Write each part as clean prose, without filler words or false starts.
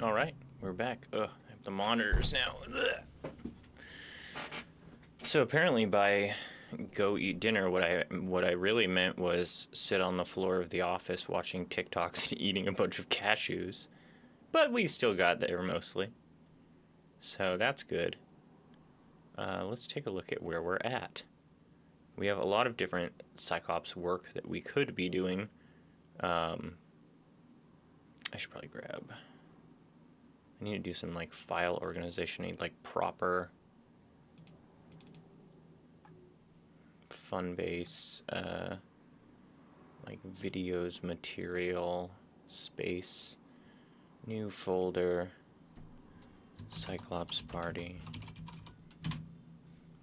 All right, we're back. Ugh, I have the monitors now. Ugh. So apparently, by go eat dinner, what I really meant was sit on the floor of the office watching TikToks and eating a bunch of cashews. But we still got there mostly, so that's good. Let's take a look at where we're at. We have a lot of different Cyclops work that we could be doing. I should probably grab. I need to do some like file organization. I need like proper fun base, like videos, material, space, new folder, Cyclops Party.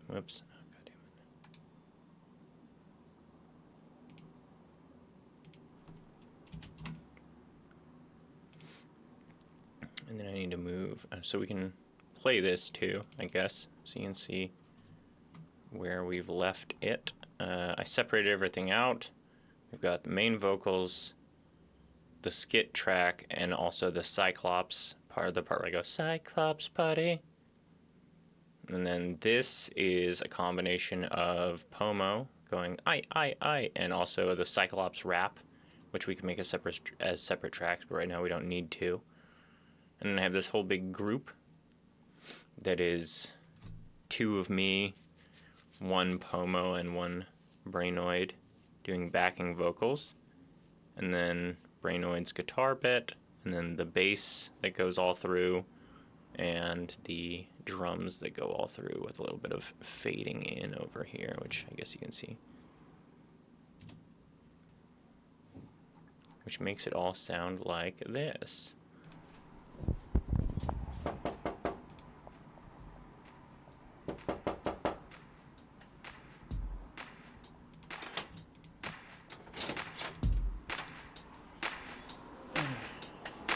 Whoops. Oh, God damn it. And then I need to move so we can play this too, I guess, so you can see where we've left it. I separated everything out. We've got the main vocals, the skit track, and also the Cyclops part, the part where I go, Cyclops Party. And then this is a combination of Pomo going, I, and also the Cyclops rap, which we can make as separate tracks, but right now we don't need to. And then I have this whole big group that is two of me, one Pomo and one Brainoid doing backing vocals, and then Brainoid's guitar bit, and then the bass that goes all through, and the drums that go all through with a little bit of fading in over here, which I guess you can see. Which makes it all sound like this.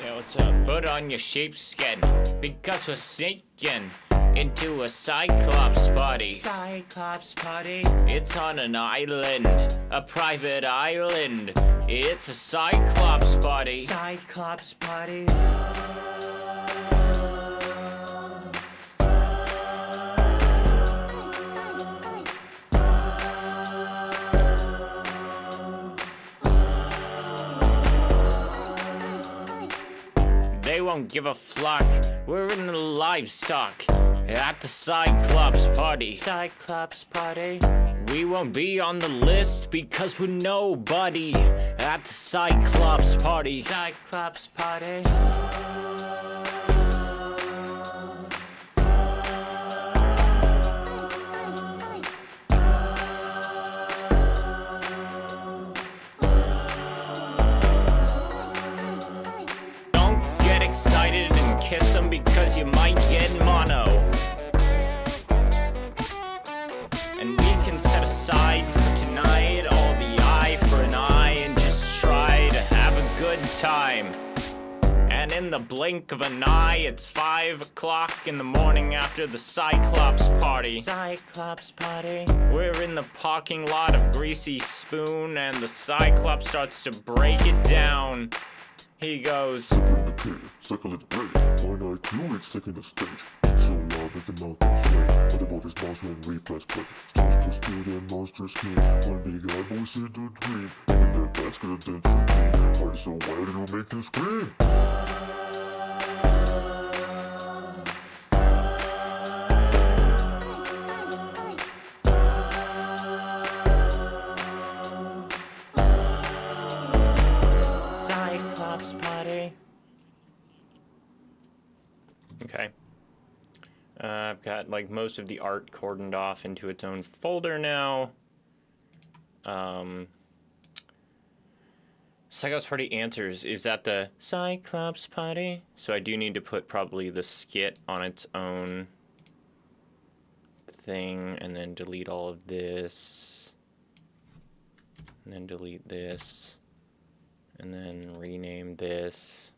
Yeah, what's up? Put on your sheepskin, because we're sneaking into a Cyclops party. Cyclops party. It's on an island, a private island. It's a Cyclops party. Cyclops party. They won't give a flock. We're in the livestock at the Cyclops party. Cyclops party. We won't be on the list because we're nobody at the Cyclops party. Cyclops party. Excited and kiss them because you might get mono. And we can set aside for tonight all the eye for an eye and just try to have a good time. And in the blink of an eye, it's 5 o'clock in the morning after the Cyclops party. Cyclops party. We're in the parking lot of Greasy Spoon, and the Cyclops starts to break it down. He goes, Step in the cave, cycle it great. One eye crew, it's taking the stage. So loud, make the mountain sway. What about his mouse when we press play? Stars plus speed and monsters scream. One big eye boy said the dream. Even the bats could have done your dream. Party so wild it'll make you scream. Party. Okay. I've got like most of the art cordoned off into its own folder now. Cyclops Party answers. Is that the Cyclops Party? So I do need to put probably the skit on its own thing, and then delete all of this, and then delete this. And then rename this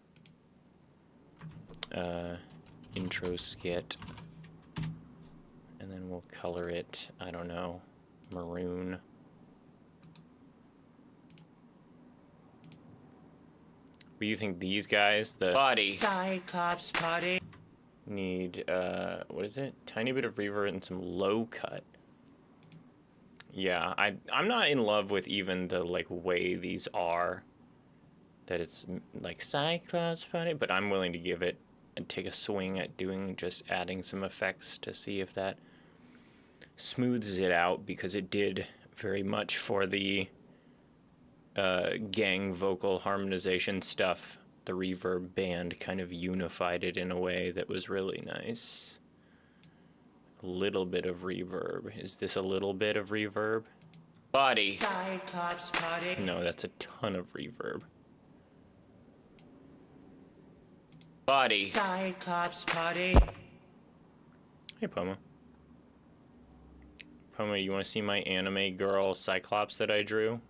intro skit. And then we'll color it, I don't know, maroon. But you think these guys, the Party Cyclops Party, need what is it? Tiny bit of reverb and some low cut. Yeah, I'm not in love with even the like way these are. That it's like Cyclops Party, but I'm willing to give it and take a swing at just adding some effects to see if that smooths it out, because it did very much for the gang vocal harmonization stuff. The reverb band kind of unified it in a way that was really nice. A little bit of reverb. Is this a little bit of reverb? Body. Cyclops Party. No, that's a ton of reverb. Body. Cyclops Party. Hey, Poma. Poma, you want to see my anime girl Cyclops that I drew?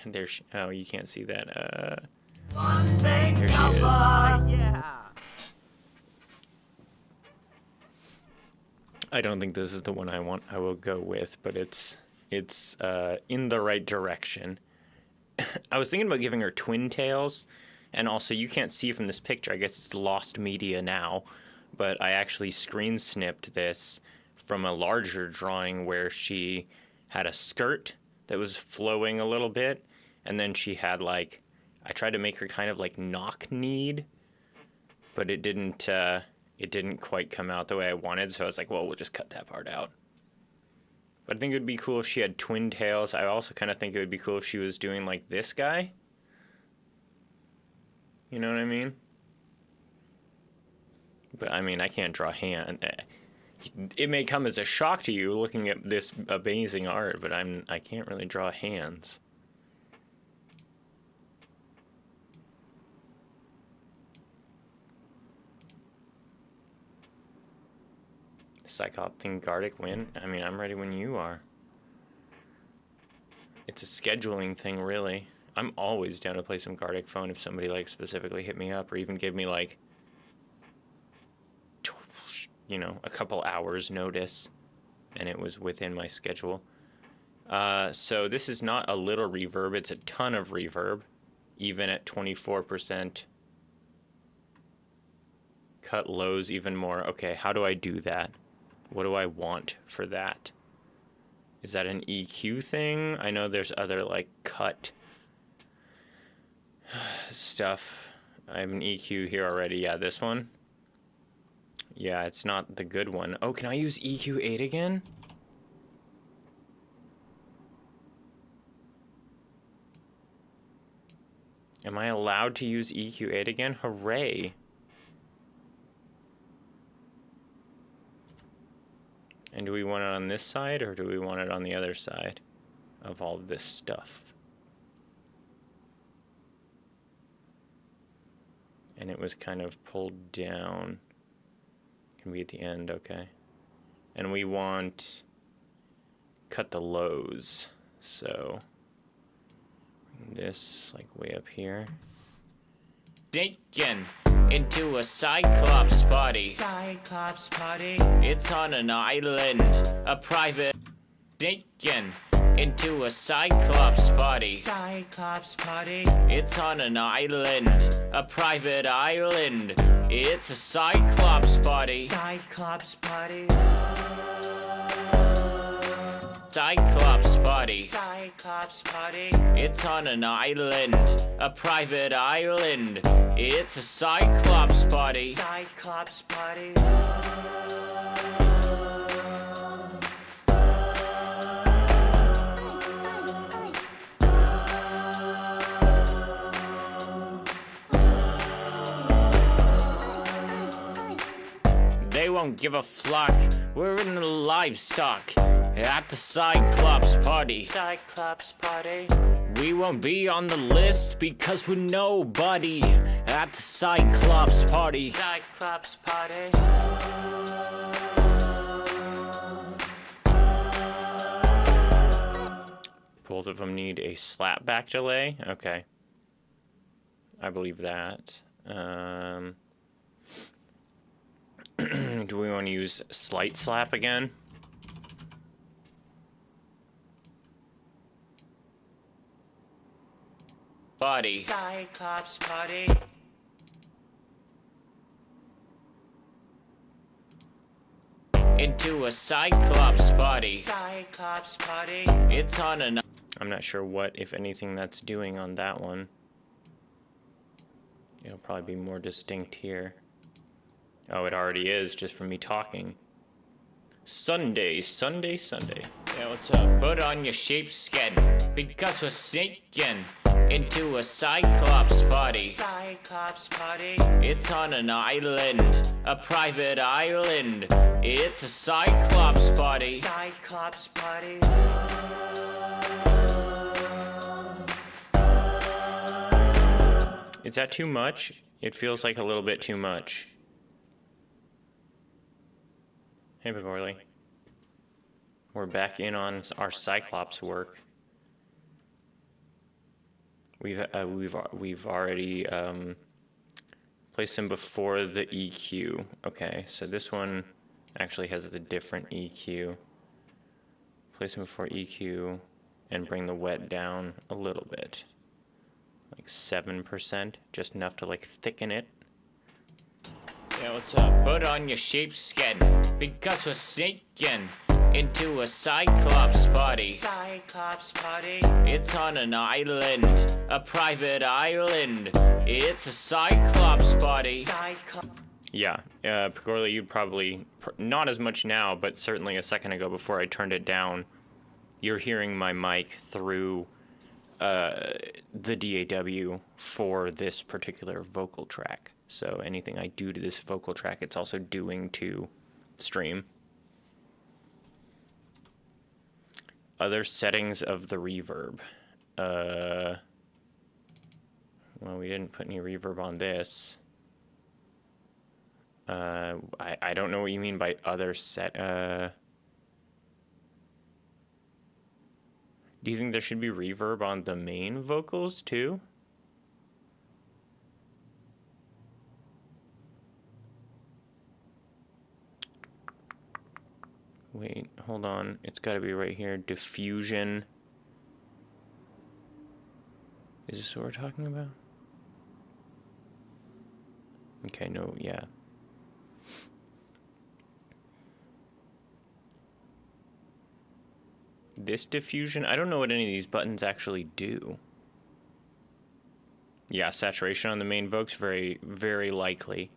There. Oh, you can't see that. There she is. Yeah. I don't think this is the one I will go with, but it's in the right direction. I was thinking about giving her twin tails, and also you can't see from this picture. I guess it's lost media now, but I actually screen snipped this from a larger drawing where she had a skirt that was flowing a little bit, and then she had like, I tried to make her kind of like knock-kneed, but it didn't quite come out the way I wanted, so I was like, well, we'll just cut that part out. But I think it would be cool if she had twin tails. I also kind of think it would be cool if she was doing like this guy. You know what I mean? But I mean, I can't draw hand. It may come as a shock to you looking at this amazing art, but I can't really draw hands. Cyclops and Gardic win. I mean, I'm ready when you are. It's a scheduling thing, really. I'm always down to play some Gardic phone if somebody like specifically hit me up or even give me like, you know, a couple hours notice, and it was within my schedule. So this is not a little reverb, it's a ton of reverb, even at 24%. Cut lows even more. Okay, how do I do that? What do I want for that? Is that an EQ thing? I know there's other like cut stuff. I have an EQ here already. Yeah, this one. Yeah, it's not the good one. Oh, can I use EQ8 again? Am I allowed to use EQ8 again? Hooray! And do we want it on this side, or do we want it on the other side of all of this stuff? And it was kind of pulled down. Can be at the end, okay. And we want cut the lows. So this like way up here. Taken into a Cyclops party. Cyclops party. It's on an island, a private. Taken into a Cyclops party. Cyclops party. It's on an island, a private island. It's a Cyclops party. Cyclops party. Cyclops party. Cyclops party. It's on an island, a private island. It's a Cyclops party. Cyclops party. They won't give a flock. We're in the livestock at the Cyclops party. Cyclops party. We won't be on the list because we're nobody at the Cyclops party. Cyclops party. Both of them need a slapback delay. Okay. I believe that. Do we want to use Slight Slap again? Body. Cyclops Party. Into a Cyclops Party. Cyclops Party. It's on an... I'm not sure what, if anything, that's doing on that one. It'll probably be more distinct here. Oh, it already is, just from me talking. Sunday, Sunday, Sunday. Yeah, what's up? Put on your sheepskin, because we're sneaking into a Cyclops Party. Cyclops Party. It's on an island, a private island. It's a Cyclops Party. Cyclops Party. Is that too much? It feels like a little bit too much. Hey, Bigorley. We're back in on our Cyclops work. We've already placed him before the EQ. Okay, so this one actually has a different EQ. Place him before EQ and bring the wet down a little bit. Like 7%, just enough to like thicken it. Yeah, what's up? Put on your sheepskin, because we're sneaking into a Cyclops Party. Cyclops Party. It's on an island, a private island. It's a Cyclops Party. Cyclops. Yeah, Pagorli, you'd probably, not as much now, but certainly a second ago before I turned it down, you're hearing my mic through the DAW for this particular vocal track. So anything I do to this vocal track, it's also doing to stream. Other settings of the reverb. Well, we didn't put any reverb on this. I don't know what you mean by other set. Do you think there should be reverb on the main vocals too? Wait, hold on. It's got to be right here. Diffusion. Is this what we're talking about? Okay, no, yeah. This diffusion, I don't know what any of these buttons actually do. Yeah, saturation on the main vocals, very, very likely.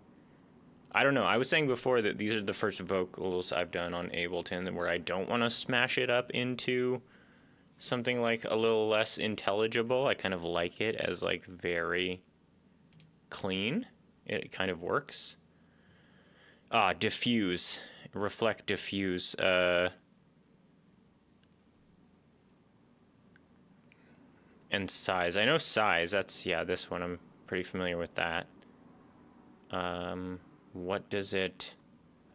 I don't know. I was saying before that these are the first vocals I've done on Ableton where I don't want to smash it up into something like a little less intelligible. I kind of like it as like very clean. It kind of works. Diffuse. Reflect, diffuse. And size. I know size. That's, yeah, this one. I'm pretty familiar with that. What does it...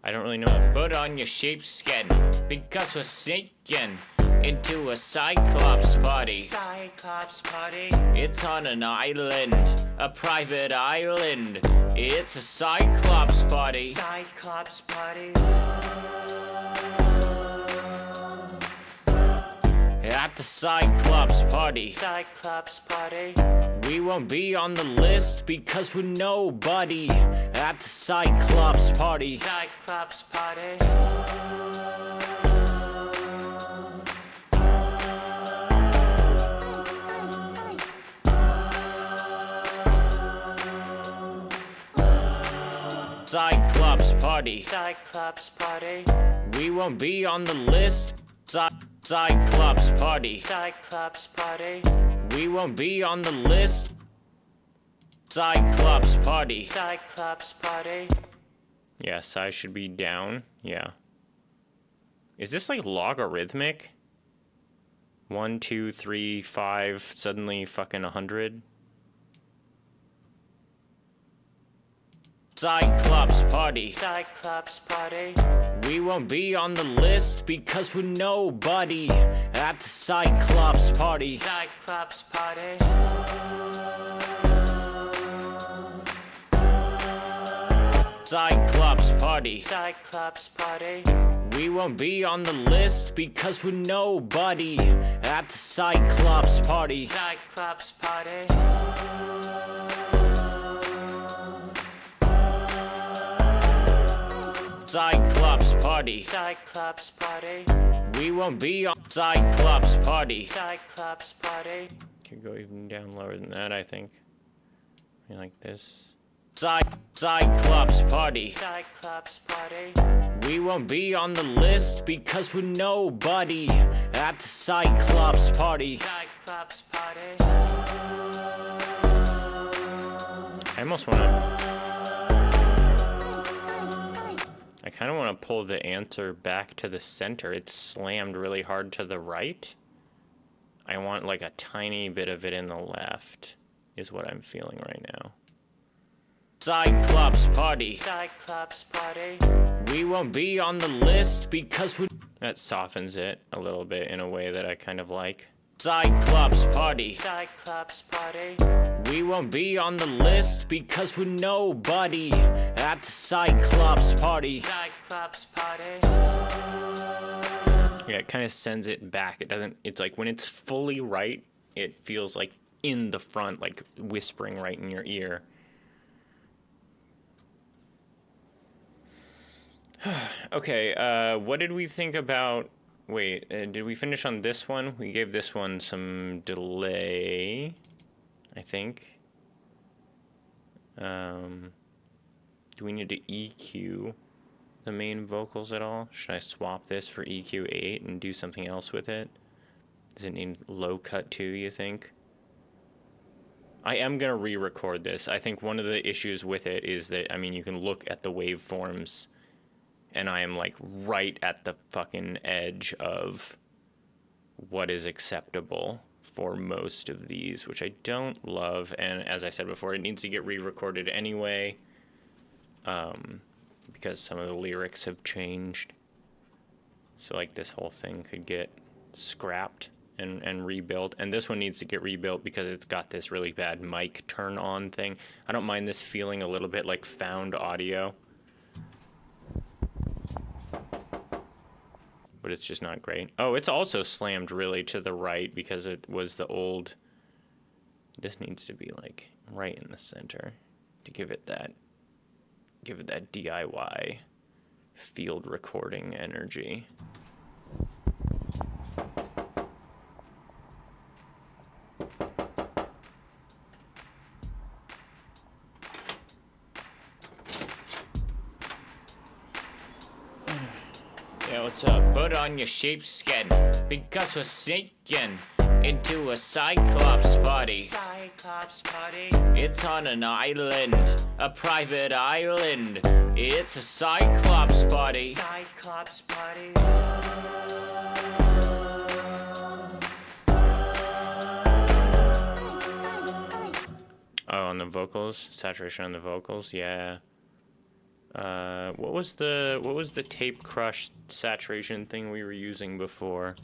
I don't really know. Put on your sheepskin, because we're sneaking into a Cyclops Party. Cyclops Party. It's on an island, a private island. It's a Cyclops Party. Cyclops Party. At the Cyclops Party. Cyclops Party. We won't be on the list because we're nobody. At the Cyclops Party. Cyclops Party. Cyclops Party. Cyclops Party. We won't be on the list. Cyclops Party. Cyclops Party. We won't be on the list. Cyclops Party. Cyclops Party. Yeah, size should be down. Yeah. Is this like logarithmic? 1, 2, 3, 5, suddenly fucking 100? Cyclops Party. Cyclops Party. We won't be on the list because we're nobody. At the Cyclops Party. Cyclops Party. Cyclops Party. Cyclops Party. We won't be on the list because we're nobody at the Cyclops Party. Cyclops Party. Cyclops Party. Cyclops Party. We won't be on Cyclops Party. Cyclops Party. Could go even down lower than that, I think. Maybe like this. Cyclops Party. Cyclops Party. We won't be on the list because we're nobody at the Cyclops Party. Cyclops Party. I almost want to... I kind of want to pull the answer back to the center. It's slammed really hard to the right. I want like a tiny bit of it in the left is what I'm feeling right now. Cyclops Party. Cyclops Party. We won't be on the list because we... That softens it a little bit in a way that I kind of like. Cyclops Party. Cyclops Party. We won't be on the list because we're nobody at the Cyclops Party. Cyclops Party. Yeah, it kind of sends it back. It doesn't... It's like when it's fully right, it feels like in the front, like whispering right in your ear. Okay, what did we think about... Wait, did we finish on this one? We gave this one some delay, I think. Do we need to EQ the main vocals at all? Should I swap this for EQ 8 and do something else with it? Does it need low cut too, you think? I am going to re-record this. I think one of the issues with it is that, I mean, you can look at the waveforms and I am like right at the fucking edge of what is acceptable for most of these, which I don't love. And as I said before, it needs to get re-recorded anyway, because some of the lyrics have changed. So like this whole thing could get scrapped and rebuilt. And this one needs to get rebuilt because it's got this really bad mic turn on thing. I don't mind this feeling a little bit like found audio, but it's just not great. Oh, it's also slammed really to the right because it was the old... This needs to be like right in the center to give it that DIY field recording energy. Yeah, what's up? Put on your sheepskin because we're sneaking into a Cyclops party. Cyclops Party. It's on an island, a private island. It's a Cyclops party. Cyclops Party. Oh, on the vocals, saturation on the vocals, yeah. What was the tape crush saturation thing we were using before?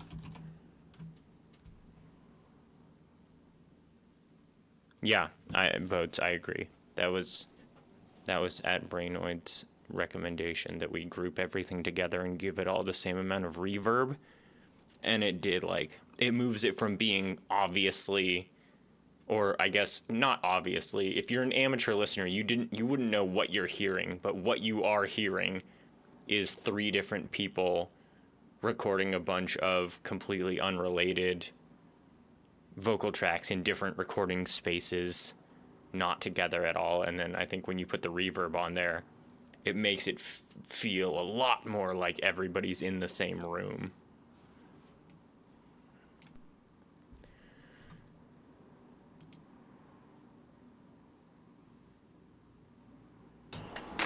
Yeah, I agree. That was at Brainoid's recommendation that we group everything together and give it all the same amount of reverb, and it did, like, it moves it from being obviously, or I guess not obviously, if you're an amateur listener, you wouldn't know what you're hearing, but what you are hearing is 3 different people recording a bunch of completely unrelated vocal tracks in different recording spaces, not together at all. And then I think when you put the reverb on there, it makes it feel a lot more like everybody's in the same room.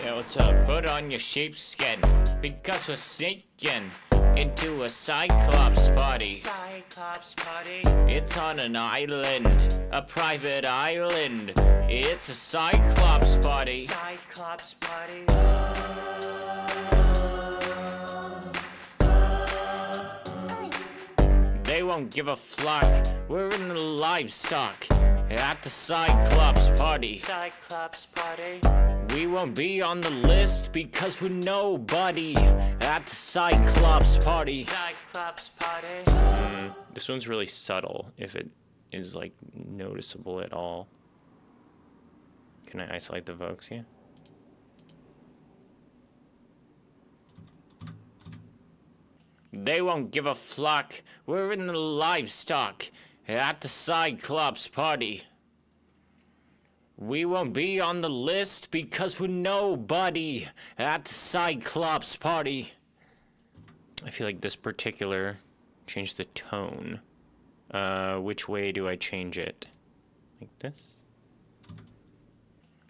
Yeah, what's up? Put on your sheepskin because we're sneaking into a Cyclops party. Cyclops Party. It's on an island, a private island. It's a Cyclops party. Cyclops Party. They won't give a flock. We're in the livestock at the Cyclops party. Cyclops Party. We won't be on the list because we're nobody at the Cyclops Party. Cyclops Party. This one's really subtle, if it is, like, noticeable at all. Can I isolate the vocals here? They won't give a flock. We're in the livestock at the Cyclops Party. We won't be on the list because we're nobody at the Cyclops Party. I feel like this particular change the tone. Which way do I change it? Like this?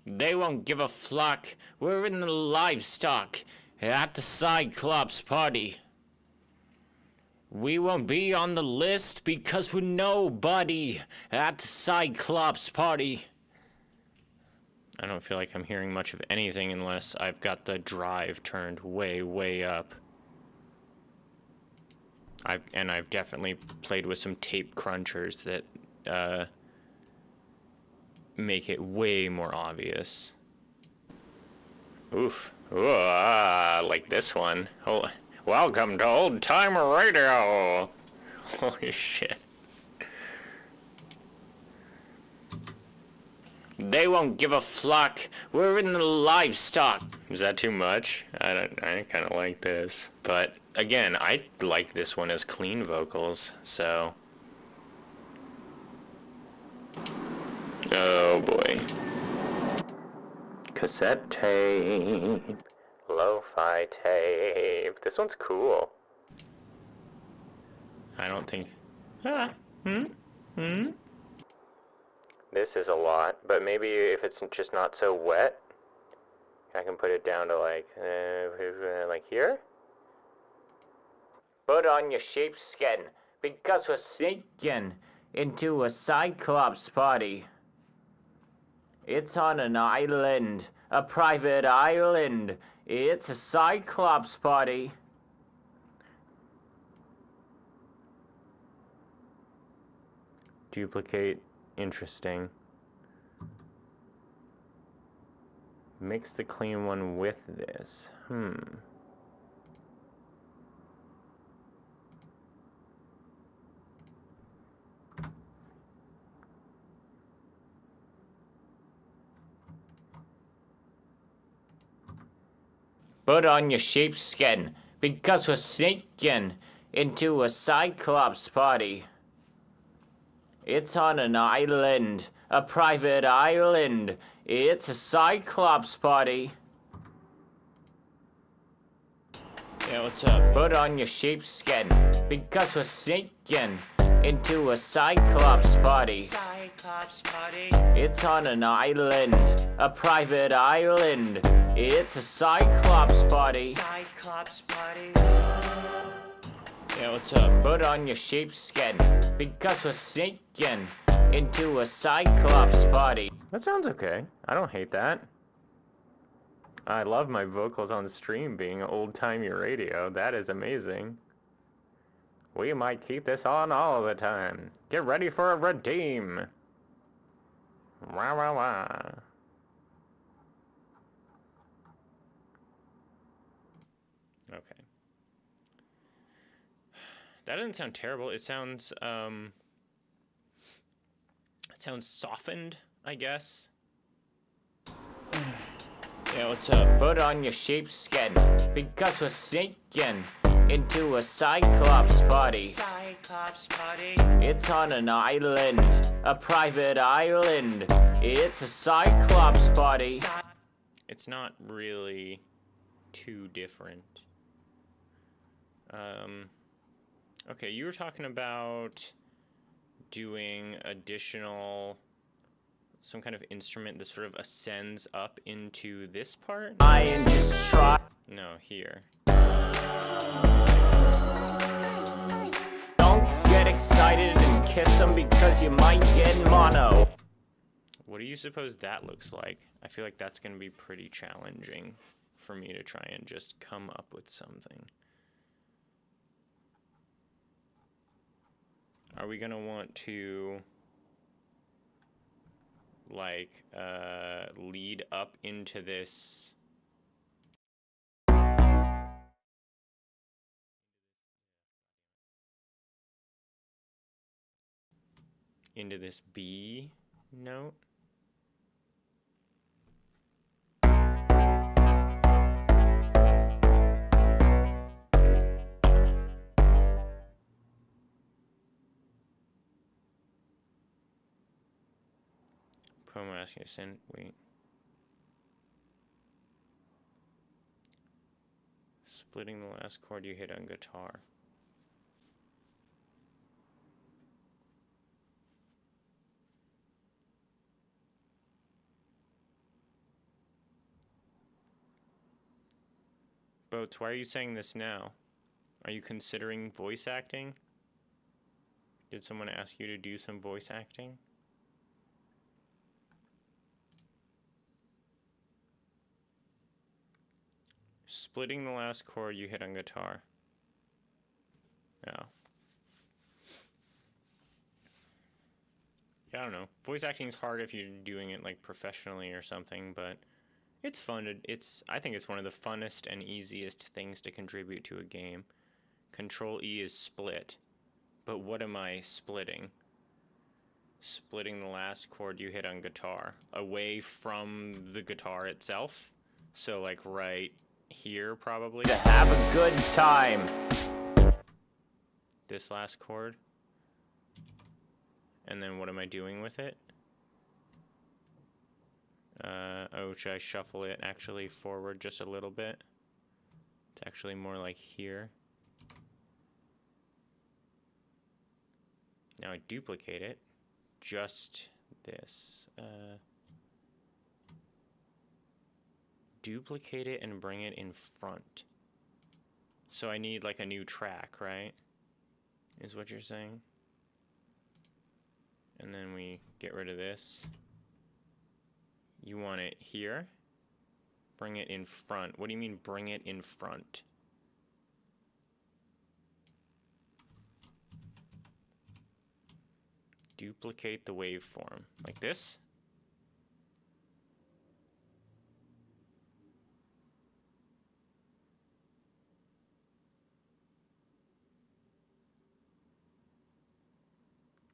They won't give a flock. We're in the livestock at the Cyclops Party. We won't be on the list because we're nobody at the Cyclops Party. I don't feel like I'm hearing much of anything unless I've got the drive turned way, way up. I've definitely played with some tape crunchers that make it way more obvious. Oof. Ooh, like this one. Oh, welcome to Old Time Radio. Holy shit. They won't give a flock. We're in the livestock. Is that too much? I kind of like this. But again, I like this one as clean vocals, so. Oh boy. Cassette tape. Lo-fi tape. This one's cool. I don't think. This is a lot, but maybe if it's just not so wet, I can put it down to like here. Put on your sheepskin, because we're sneaking into a Cyclops party. It's on an island, a private island. It's a Cyclops party. Duplicate. Interesting. Mix the clean one with this. Put on your sheepskin, because we're sneaking into a Cyclops party. It's on an island, a private island. It's a Cyclops party. Yeah, what's up? Put on your sheepskin, because we're sneaking into a Cyclops party. Cyclops Party. It's on an island, a private island. It's a Cyclops party. Cyclops Party. Yeah, what's up? Put on your sheepskin, because we're sneaking into a Cyclops party. That sounds okay. I don't hate that. I love my vocals on stream being old-timey radio. That is amazing. We might keep this on all the time. Get ready for a redeem. Wah, wah, wah. Okay. That doesn't sound terrible. It sounds softened, I guess. Yeah, what's up? Put on your sheepskin, because we're sneaking into a Cyclops party. Cyclops Party. It's on an island, a private island. It's a Cyclops party. It's not really too different. Okay, you were talking about doing some kind of instrument that sort of ascends up into this part? I am just try. No, here. Don't get excited and kiss them because you might get mono. What do you suppose that looks like? I feel like that's going to be pretty challenging for me to try and just come up with something. Are we going to want to like lead up into this B note. Promo asking you to send. Wait. Splitting the last chord you hit on guitar. Boats, why are you saying this now? Are you considering voice acting? Did someone ask you to do some voice acting? Splitting the last chord you hit on guitar. Yeah. Yeah, I don't know. Voice acting is hard if you're doing it like professionally or something, but it's fun. I think it's one of the funnest and easiest things to contribute to a game. Control E is split. But what am I splitting? Splitting the last chord you hit on guitar away from the guitar itself. So like right here probably. To have a good time. This last chord. And then what am I doing with it? Oh, should I shuffle it actually forward just a little bit? It's actually more like here. Now I duplicate it. Just this. Duplicate it and bring it in front. So I need like a new track, right? Is what you're saying? And then we get rid of this. You want it here. Bring it in front. What do you mean bring it in front? Duplicate the waveform. Like this?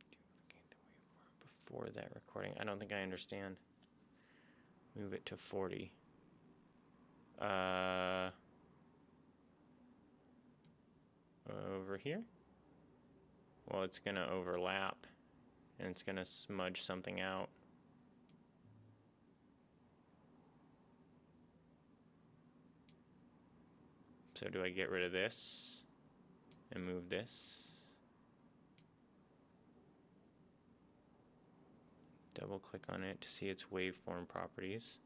Duplicate the waveform before that recording. I don't think I understand. Move it to 40. Over here? Well, it's gonna overlap. And it's gonna smudge something out. So do I get rid of this and move this? Double click on it to see its waveform properties.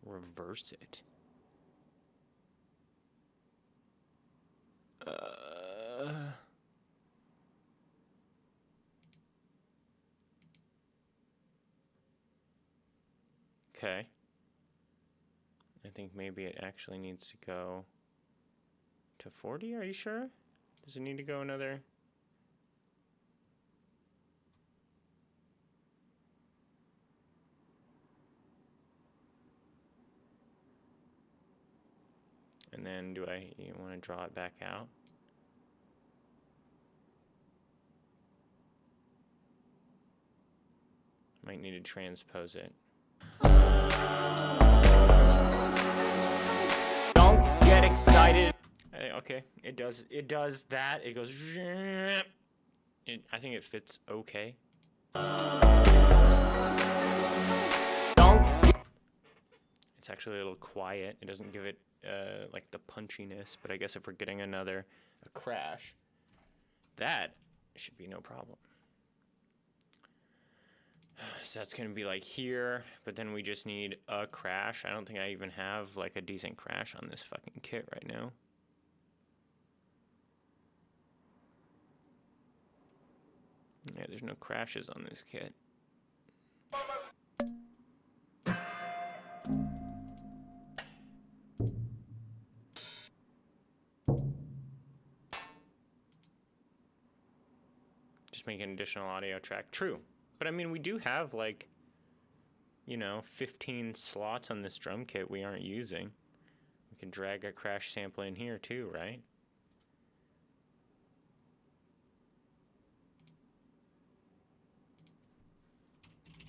Reverse it. Okay. I think maybe it actually needs to go to 40. Are you sure? Does it need to go another? And then you want to draw it back out? Might need to transpose it. Don't get excited. Okay, it does that. It goes. I think it fits okay. Don't. It's actually a little quiet. It doesn't give it like the punchiness, but I guess if we're getting a crash, that should be no problem. So that's gonna be like here, but then we just need a crash. I don't think I even have like a decent crash on this fucking kit right now. Yeah, there's no crashes on this kit. Just make an additional audio track. True. But I mean, we do have like, 15 slots on this drum kit we aren't using. We can drag a crash sample in here too, right?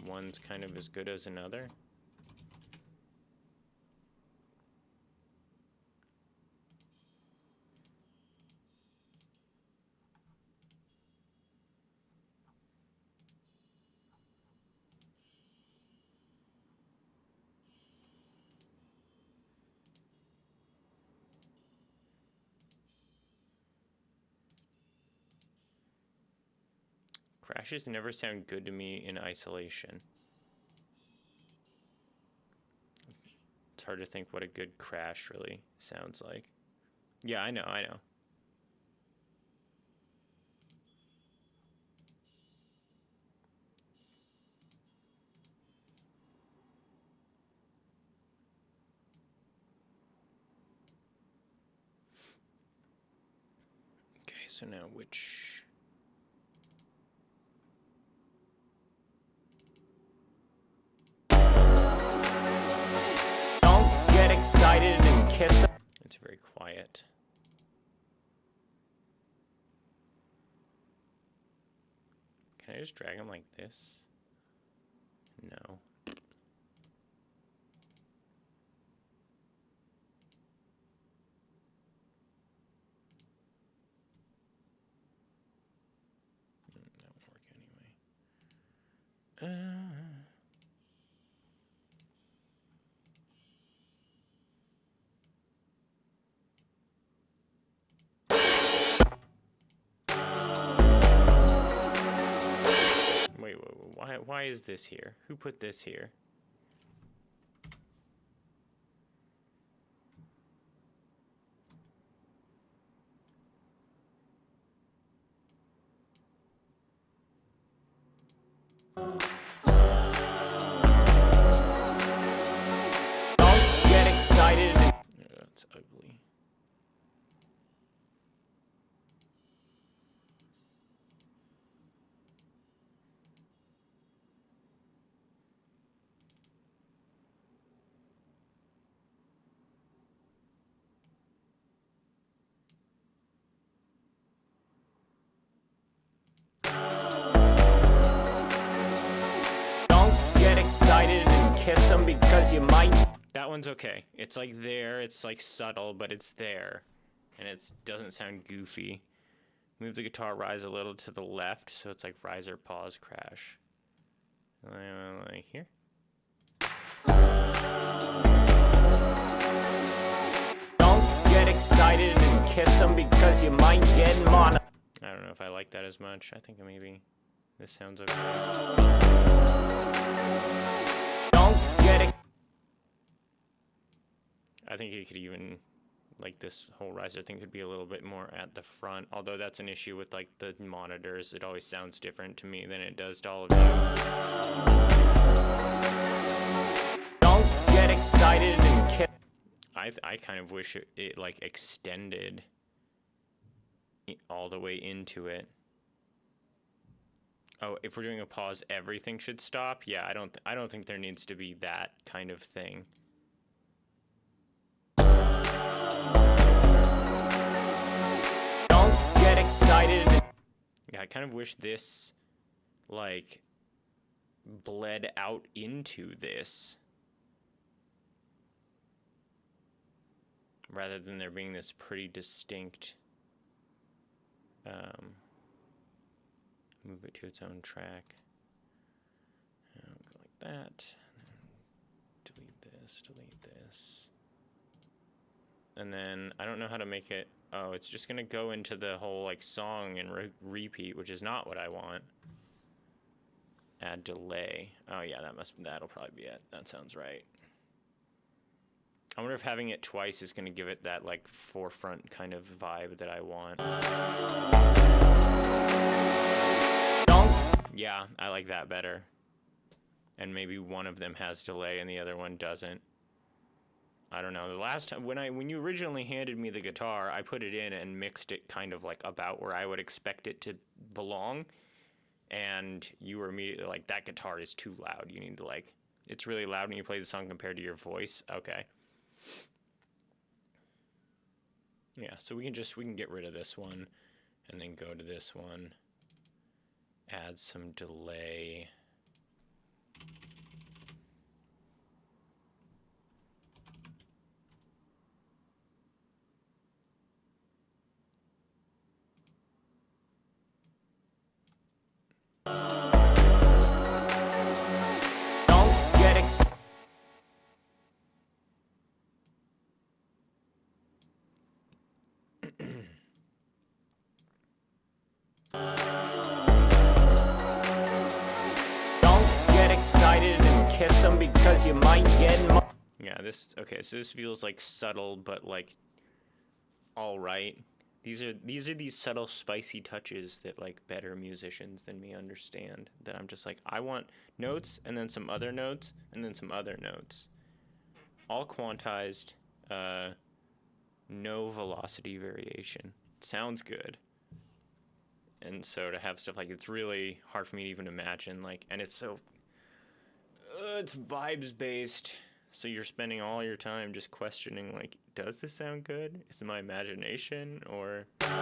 One's kind of as good as another. Crashes never sound good to me in isolation. It's hard to think what a good crash really sounds like. Yeah, I know. Okay, so now which... Excited and kiss. It's very quiet. Can I just drag him like this? No. That won't work anyway. Why is this here? Who put this here? Don't get excited. That's ugly. Excited and kiss them because you might. That one's okay. It's like there, it's like subtle, but it's there. And it doesn't sound goofy. Move the guitar rise a little to the left, so it's like riser, pause, crash. Like here. Don't get excited and kiss them because you might get mono. I don't know if I like that as much. I think maybe this sounds okay. Don't get it. I think you could even, like this whole riser thing could be a little bit more at the front. Although that's an issue with like the monitors. It always sounds different to me than it does to all of you. Don't get excited and kiss. I kind of wish it like extended all the way into it. Oh, if we're doing a pause, everything should stop. Yeah, I don't think there needs to be that kind of thing. Don't get excited. Yeah, I kind of wish this like bled out into this rather than there being this pretty distinct move it to its own track. Go like that. Delete this. And then I don't know how to make it. Oh, it's just gonna go into the whole like song and repeat, which is not what I want. Add delay. Oh yeah, that'll probably be it. That sounds right. I wonder if having it twice is gonna give it that like forefront kind of vibe that I want. Yeah, I like that better. And maybe one of them has delay and the other one doesn't. I don't know. The last time when you originally handed me the guitar, I put it in and mixed it kind of like about where I would expect it to belong. and you were immediately like, that guitar is too loud. You need to like, it's really loud when you play the song compared to your voice. Okay. Yeah, so we can get rid of this one and then go to this one. Add some delay. Don't get excited. Don't get excited and kiss them because you might get Yeah, this, okay, so this feels like subtle, but like all right. These are these subtle spicy touches that like better musicians than me understand, that I'm just like, I want notes and then some other notes and then some other notes. All quantized, no velocity variation. Sounds good. And so to have stuff like, it's really hard for me to even imagine, like, and it's so, it's vibes based. So you're spending all your time just questioning, like, does this sound good? Is it my imagination, or? Don't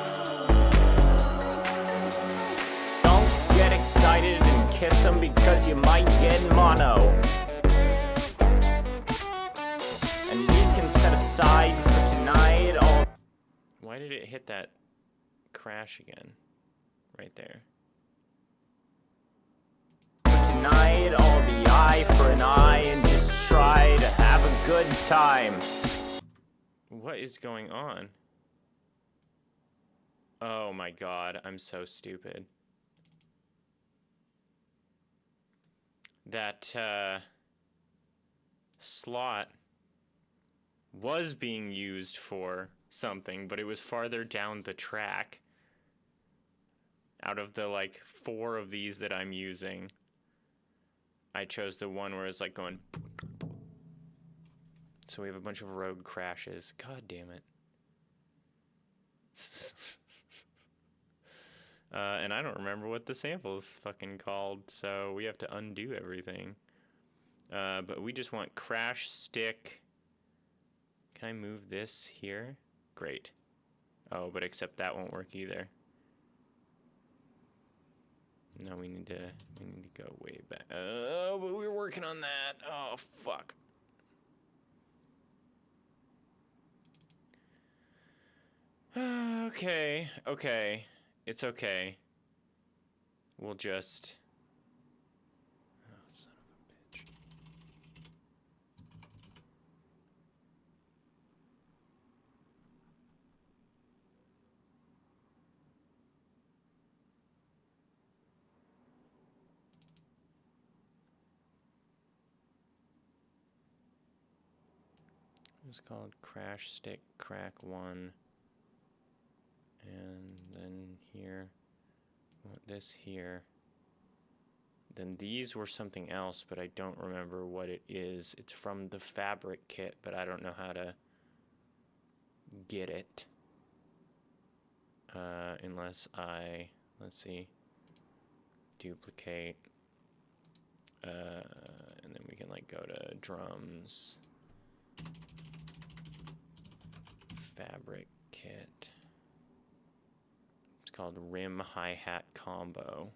get excited and kiss them because you might get mono. And we can set aside for tonight all. Why did it hit that crash again? Right there. Tonight, all the eye for an eye and just try to have a good time. What is going on? Oh my god, I'm so stupid. That slot was being used for something, but it was farther down the track. Out of the like 4 of these that I'm using, I chose the one where it's like going. So we have a bunch of rogue crashes. God damn it. And I don't remember what the sample's fucking called, so we have to undo everything. But we just want crash stick. Can I move this here? Great. Oh, but except that won't work either. No, we need to go way back. Oh, but we were working on that. Oh, fuck. Okay, okay. It's okay. We'll just... Oh, son of a bitch. It's called Crash Stick Crack 1. And then here, I want this here. Then these were something else, but I don't remember what it is. It's from the fabric kit, but I don't know how to get it. Unless I, let's see, duplicate. And then we can like go to drums. Fabric kit. It's called rim hi-hat combo.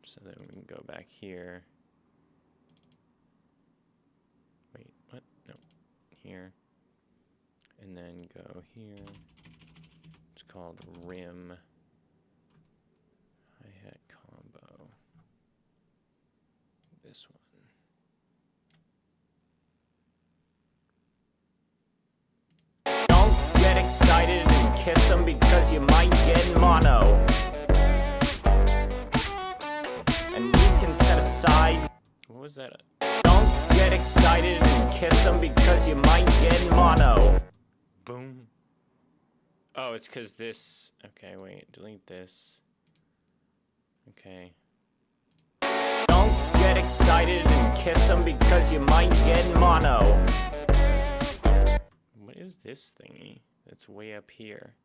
So then we can go back here. Wait, what? No. Here. And then go here. It's called rim hi-hat combo. This one. Excited and kiss them because you might get mono. And we can set aside. What was that? Don't get excited and kiss them because you might get mono. Boom. Oh, it's because this... Okay, wait. Delete this. Okay. Don't get excited and kiss them because you might get mono. What is this thingy? That's way up here.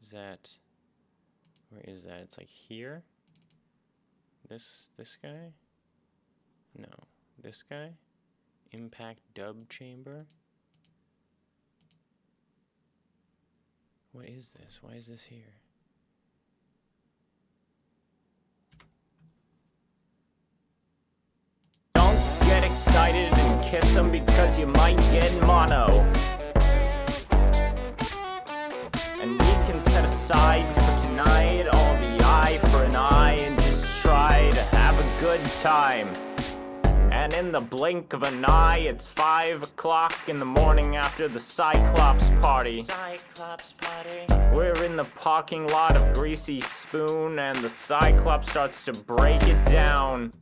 Is that... Where is that? It's like here. This guy? No. This guy? Impact dub chamber? What is this? Why is this here? Don't get excited and kiss him because you might get mono. And we can set aside for tonight all the eye for an eye and just try to have a good time. And in the blink of an eye, it's 5 o'clock in the morning after the Cyclops Party. Cyclops Party. We're in the parking lot of Greasy Spoon, and the Cyclops starts to break it down.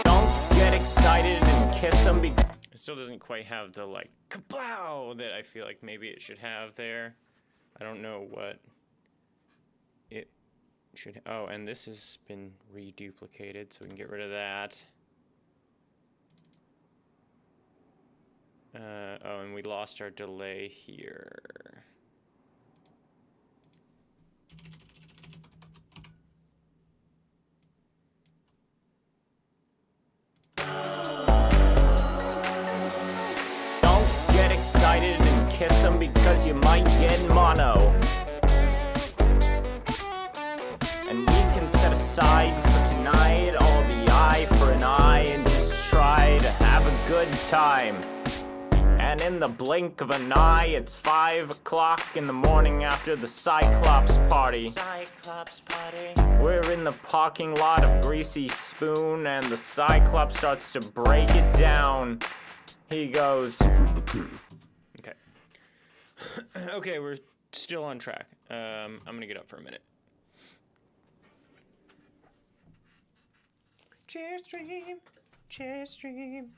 Don't get excited and kiss him because It still doesn't quite have the like kablow that I feel like maybe it should have there. I don't know what it should. Oh, and this has been reduplicated, so we can get rid of that. Oh, and we lost our delay here. don't get excited and kiss him because you might get mono. And we can set aside for tonight all the eye for an eye and just try to have a good time. And in the blink of an eye, it's 5 o'clock in the morning after the Cyclops Party. Cyclops Party. We're in the parking lot of Greasy Spoon, and the Cyclops starts to break it down. He goes, In the cave. Okay. Okay, we're still on track. I'm gonna get up for a minute. Chair stream, chair stream.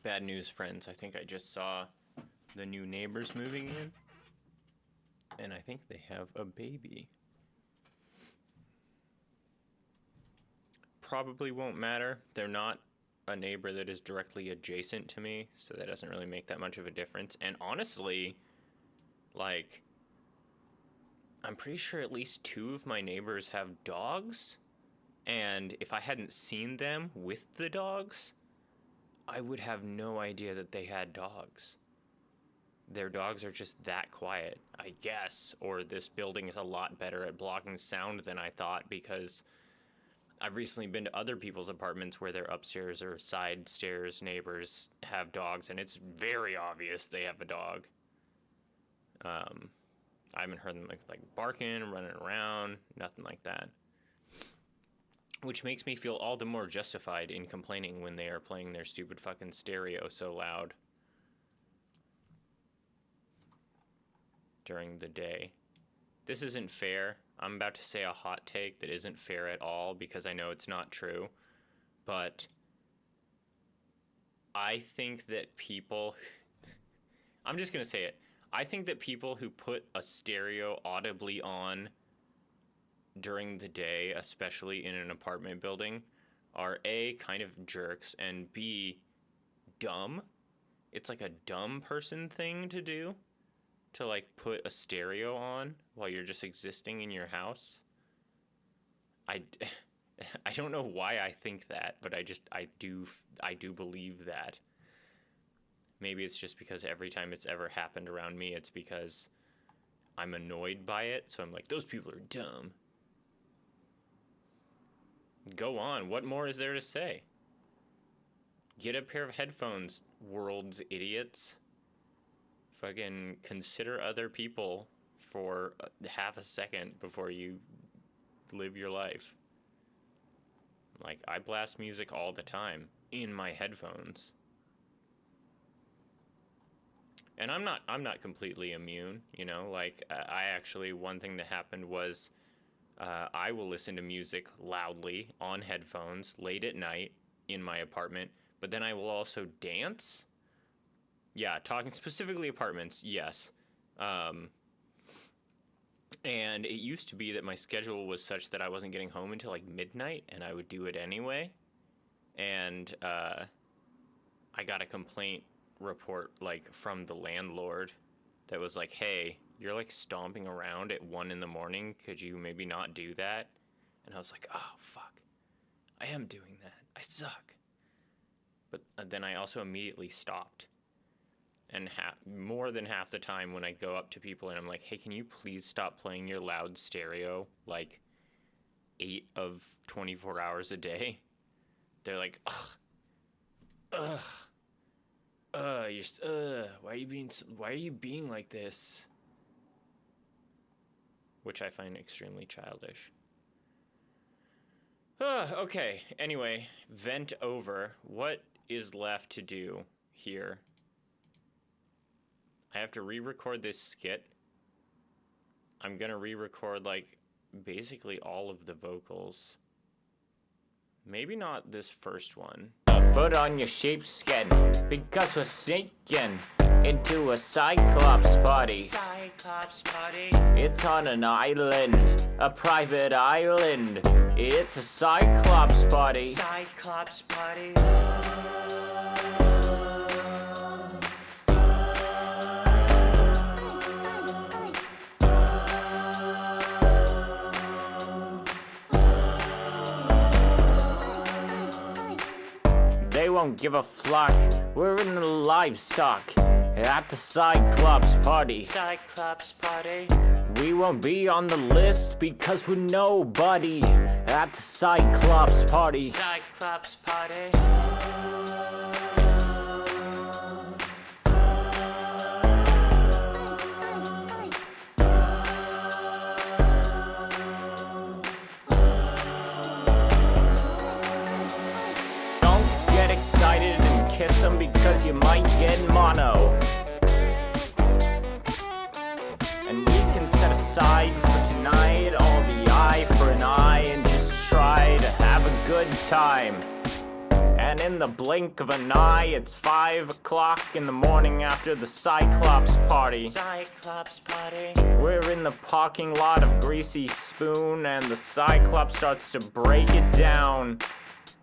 Bad news, friends. I think I just saw the new neighbors moving in. And I think they have a baby. Probably won't matter. They're not a neighbor that is directly adjacent to me, so that doesn't really make that much of a difference. And honestly, like, I'm pretty sure at least 2 of my neighbors have dogs. And if I hadn't seen them with the dogs, I would have no idea that they had dogs. Their dogs are just that quiet, I guess. Or this building is a lot better at blocking sound than I thought, because I've recently been to other people's apartments where their upstairs or side stairs neighbors have dogs, and it's very obvious they have a dog. I haven't heard them like barking, running around, nothing like that. Which makes me feel all the more justified in complaining when they are playing their stupid fucking stereo so loud during the day. This isn't fair. I'm about to say a hot take that isn't fair at all because I know it's not true. But I think that people... I'm just going to say it. I think that people who put a stereo audibly on during the day, especially in an apartment building, are A, kind of jerks, and B, dumb. It's like a dumb person thing to do, to like put a stereo on while you're just existing in your house. I don't know why I think that, but I do believe that. Maybe it's just because every time it's ever happened around me, it's because I'm annoyed by it, so I'm like, those people are dumb. Go on. What more is there to say? Get a pair of headphones, world's idiots. Fucking consider other people for half a second before you live your life. Like, I blast music all the time in my headphones. And I'm not completely immune, you know? Like, I actually, one thing that happened was I will listen to music loudly on headphones late at night in my apartment, but then I will also dance. Yeah, talking specifically apartments, yes. And it used to be that my schedule was such that I wasn't getting home until like midnight, and I would do it anyway. And I got a complaint report like from the landlord that was like, hey, you're like stomping around at 1 a.m. Could you maybe not do that? And I was like, oh, fuck. I am doing that. I suck. But then I also immediately stopped. And more than half the time when I go up to people and I'm like, hey, can you please stop playing your loud stereo like 8 of 24 hours a day? They're like, why are you being like this? Which I find extremely childish. Okay, anyway, vent over. What is left to do here? I have to re-record this skit. I'm gonna re-record, like, basically all of the vocals. Maybe not this first one. Put on your sheepskin, because we're sneaking into a Cyclops party. Cyclops Party. It's on an island, a private island. It's a Cyclops party. Cyclops Party. They won't give a flock. We're in the livestock at the Cyclops party. Cyclops Party. We won't be on the list because we're nobody at the Cyclops party. Cyclops Party. Don't get excited and kiss them because you might get mono. And we can set aside for tonight all the eye for an eye and just try to have a good time. And And in the blink of an eye, it's 5 o'clock in the morning after the Cyclops Party. Cyclops Party. We're in the parking lot of Greasy Spoon, and the Cyclops starts to break it down.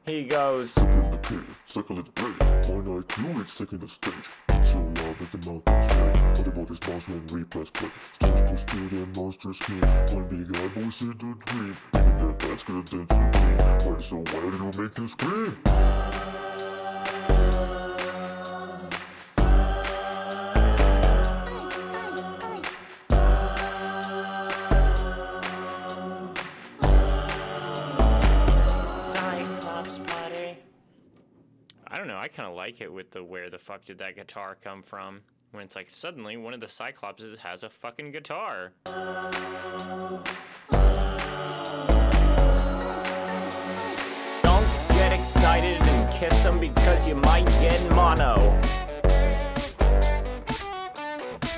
He goes, In the cave, cycle it rage. One IQ, it's taking the stage. It's so loud that the mountains shake. But about his mouse when repress play. Stones push through the monster scream. One big eye boy said the dream. Even that bat's gonna dent your dream. Why it's so wild it'll make you scream? Cyclops Party. I don't know, I kind of like it with the where the fuck did that guitar come from? When it's like suddenly one of the Cyclopses has a fucking guitar. don't get excited and kiss him because you might get mono.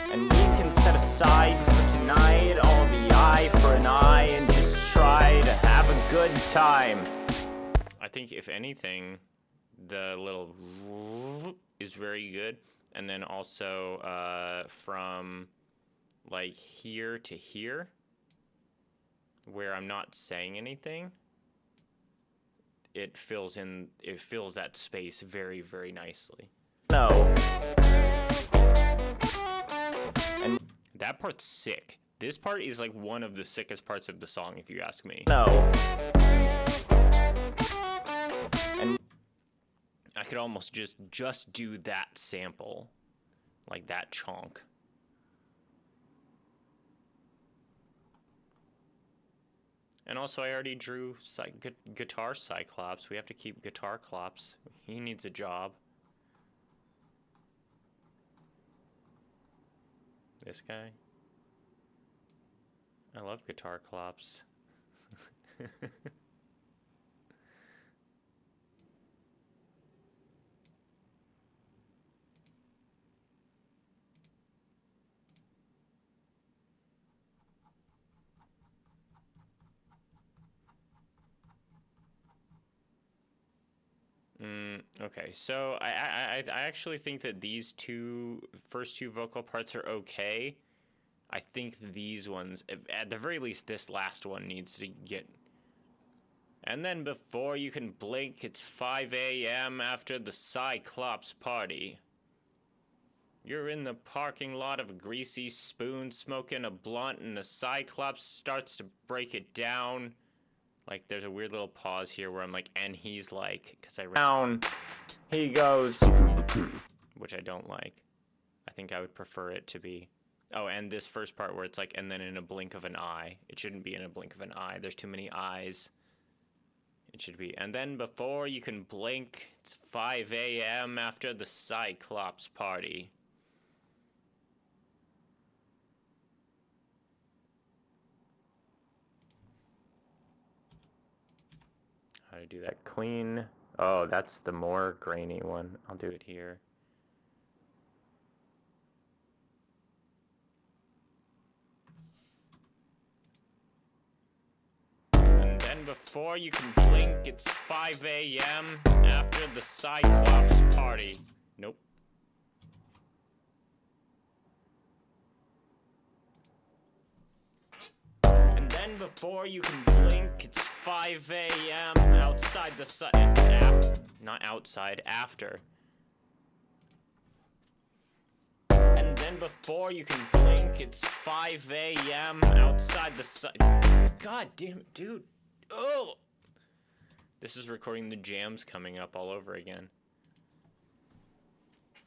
And we can set aside for tonight all the eye for an eye and just try to have a good time. I think if anything, the little is very good. And then also from like here to here, where I'm not saying anything, it fills that space very, very nicely. No. That part's sick. This part is like one of the sickest parts of the song, if you ask me. No. I could almost just do that sample, like that chunk. And also, I already drew guitar Cyclops. We have to keep guitar Clops. He needs a job. This guy. I love guitar Clops. Okay, so I actually think that these first two vocal parts are okay. I think these ones, at the very least, this last one needs to get. And then before you can blink, it's 5 a.m. after the Cyclops Party. You're in the parking lot of a Greasy Spoon smoking a blunt, and the Cyclops starts to break it down. Like, there's a weird little pause here where I'm like, and he's like, because I Down. He goes, In the cave, which I don't like. I think I would prefer it to be. Oh, and this first part where it's like, and then in a blink of an eye. It shouldn't be in a blink of an eye. There's too many eyes. It should be, and then before you can blink, it's 5 a.m. after the Cyclops Party. How to do that clean? Oh, that's the more grainy one. I'll do it here. And then before you can blink, it's 5 a.m. after the Cyclops Party. Nope. And then before you can blink, it's 5 a.m. outside the not outside, after. And then before you can blink, it's 5 a.m. outside the God damn it, dude. Oh! This is recording the jams coming up all over again.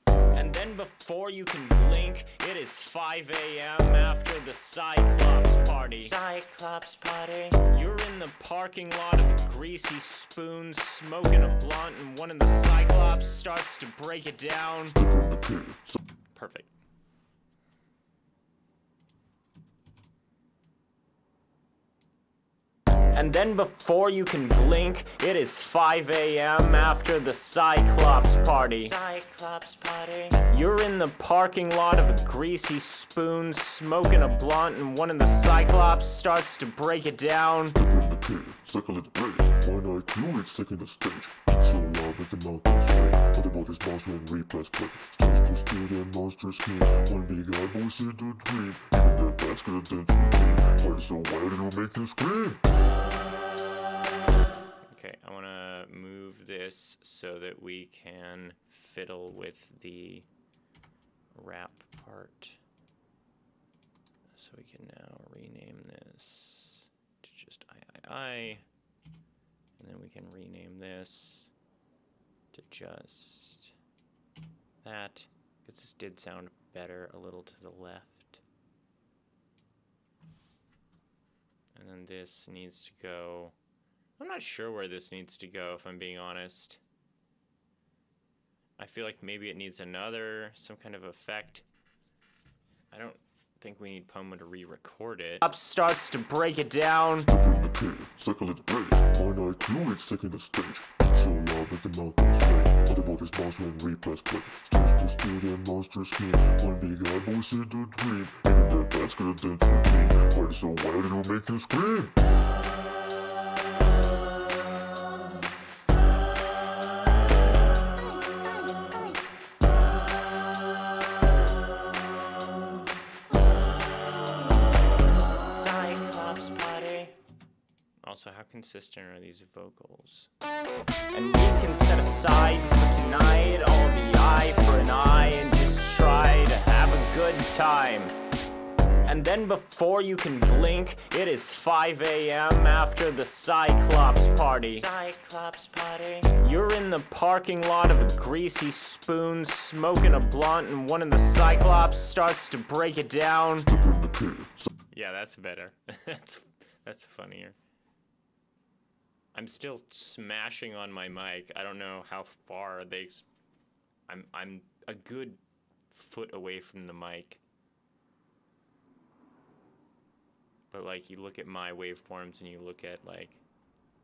And then before you can blink, it is 5 a.m. after the Cyclops Party. Cyclops Party. You're in the parking lot of a Greasy Spoon, smoking a blunt, and one of the Cyclops starts to break it down. in the cave, Perfect. And then before you can blink, it is 5 a.m. after the Cyclops Party. Cyclops Party. You're in the parking lot of a greasy spoon, smoking a blunt, and one of the Cyclops starts to break it down. Step in the cave, cycle it great. One IQ, it's taking the stage. It's so loud, make the mountains sway. Other bodies bounce when replays play. Stars push through their monsters scream. One big eye boy said the dream. Even their bats got a dent routine. Party so wild it'll make you scream. Okay, I want to move this so that we can fiddle with the rap part. So we can now rename this to just I. And then we can rename this to just that, because this did sound better a little to the left. And then this needs to go, I'm not sure where this needs to go, if I'm being honest. I feel like maybe it needs some kind of effect. I don't think we need Poma to re-record it. Up starts to break it down. Step in the cave, cycle it great. One IQ, it's taking the stage. It's so loud, make the mountains sway. Other bodies bounce when replays play. Stars push through their monsters scream. One big eye boy said the dream. Even their bats got a dent routine. Party so wild it'll make you scream. Cyclops Party. Also, how consistent are these vocals? And we can set aside for tonight all the eye for an eye and just try to have a good time. And then before you can blink, it is 5 a.m. after the Cyclops Party. Cyclops Party. You're in the parking lot of a greasy spoon, smoking a blunt, and one of the Cyclops starts to break it down. Step in the cave, Yeah, that's better. that's funnier. I'm still smashing on my mic. I don't know how far I'm a good foot away from the mic. But like, you look at my waveforms and you look at like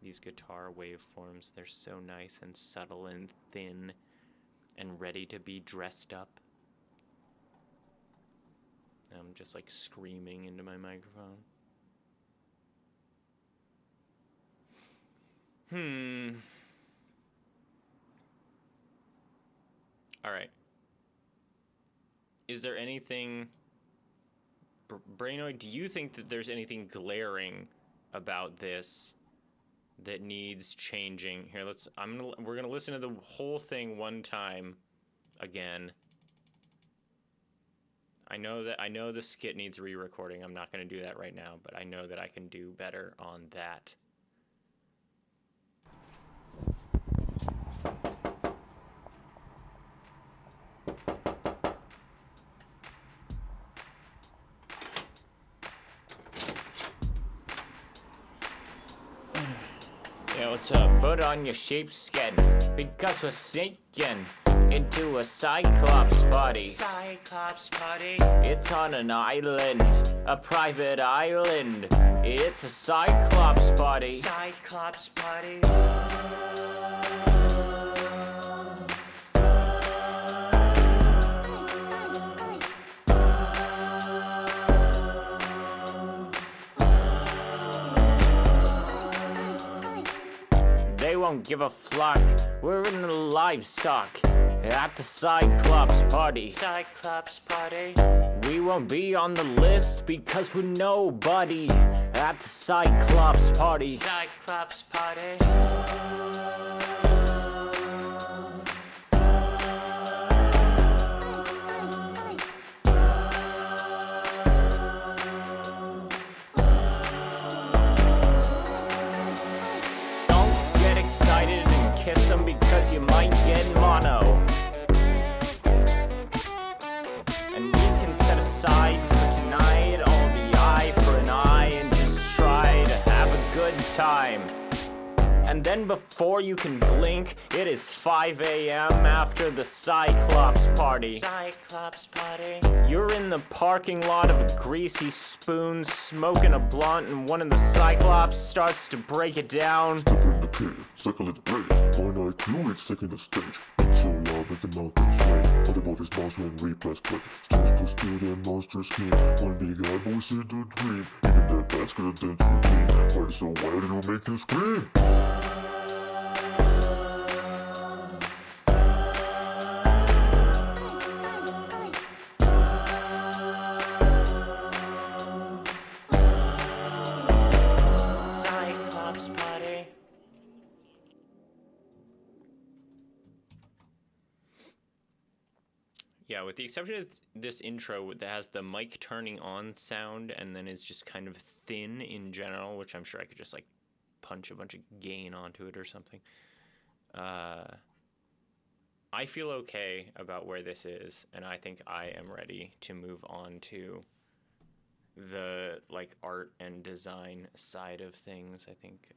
these guitar waveforms, they're so nice and subtle and thin and ready to be dressed up. I'm just like screaming into my microphone. All right. Is there anything, Brainoid, do you think that there's anything glaring about this that needs changing? Here, we're gonna listen to the whole thing one time again. I know the skit needs re-recording. I'm not gonna do that right now, but I know that I can do better on that. Yeah, what's up? Put on your sheepskin, because we're sneaking into a Cyclops party. Cyclops Party. It's on an island, a private island. It's a Cyclops party. Cyclops Party. They won't give a flock. We're in the livestock at the Cyclops party. Cyclops Party. We won't be on the list because we're nobody at the Cyclops party. Cyclops Party. Don't get excited and kiss them because you might get mono. And we can set aside for tonight all the eye for an eye and just try to have a good time. And then before you can blink, it is 5 a.m. after the Cyclops Party. Cyclops Party. You're in the parking lot of a greasy spoon, smoking a blunt, and one of the Cyclops starts to break it down. Step in the cave, cycle it rage. One IQ, it's taking the stage. It's so loud, make the mountains sway. All the bodies bounce when we press play. Stars push through the monsters scream. One big eye, but we see the dream. Even the bats got a dance routine. Party so wild, it'll make you scream. Cyclops Party. Yeah, with the exception of this intro that has the mic turning on sound and then it's just kind of thin in general, which I'm sure I could just like punch a bunch of gain onto it or something. I feel okay about where this is, and I think I am ready to move on to the like art and design side of things. I think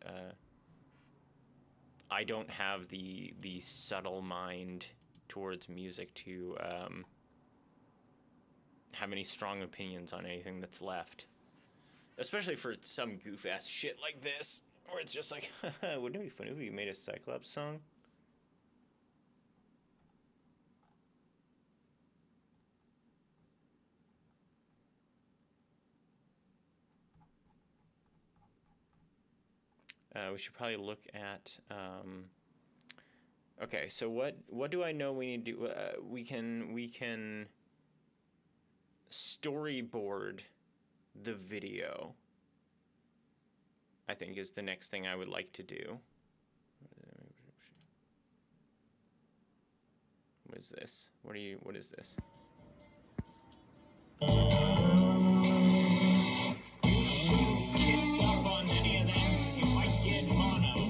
I don't have the subtle mind towards music to have any strong opinions on anything that's left, especially for some goof ass shit like this, where it's just like, wouldn't it be funny if we made a Cyclops song? We should probably look at. Okay, so what do I know we need to do? We can storyboard the video. I think is the next thing I would like to do. What is this? What is this? Kiss up on any of them, 'cause you might get mono.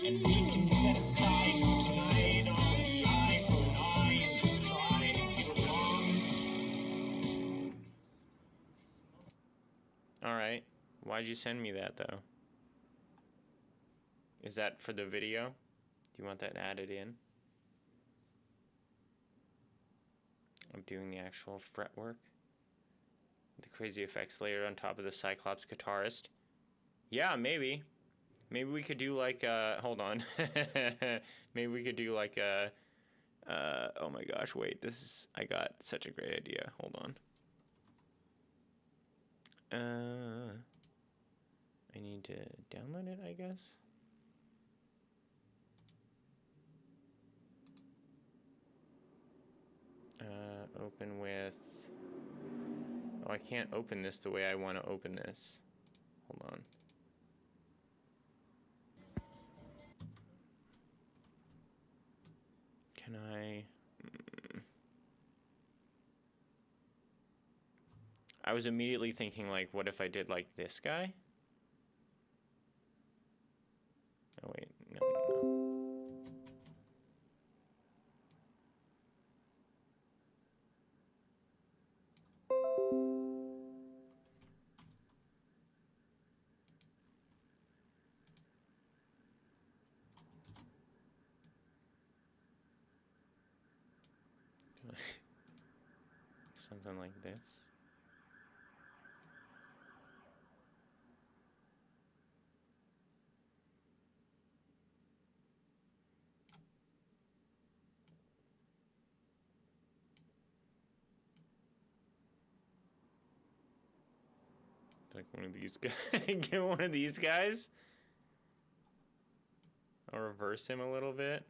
And we can set aside for tonight all the eye for an eye and just try to get along. All right. Why'd you send me that though? Is that for the video? Do you want that added in? I'm doing the actual fretwork. The crazy effects layered on top of the Cyclops guitarist. Yeah, maybe. Maybe we could do like hold on. Maybe we could do like oh my gosh, wait, I got such a great idea. Hold on. I need to download it, I guess. Open with. Oh, I can't open this the way I want to open this. Hold on. Can I? I was immediately thinking, like, what if I did like this guy? Oh wait, no. Something like this. Like one of these guys. Get one of these guys. I'll reverse him a little bit.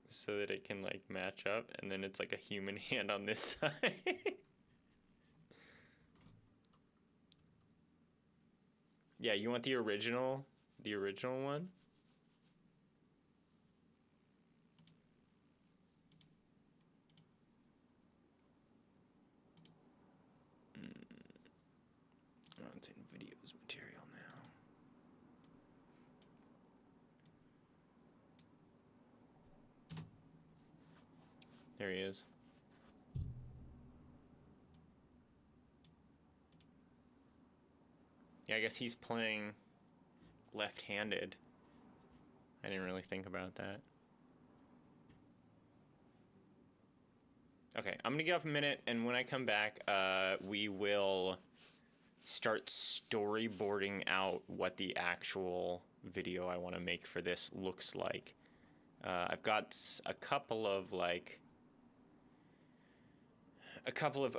So that it can like match up, and then it's like a human hand on this side. Yeah, you want the original one? Oh, it's in videos material now. There he is. Yeah, I guess he's playing left-handed. I didn't really think about that. Okay, I'm gonna get up a minute, and when I come back, we will start storyboarding out what the actual video I want to make for this looks like. I've got a couple of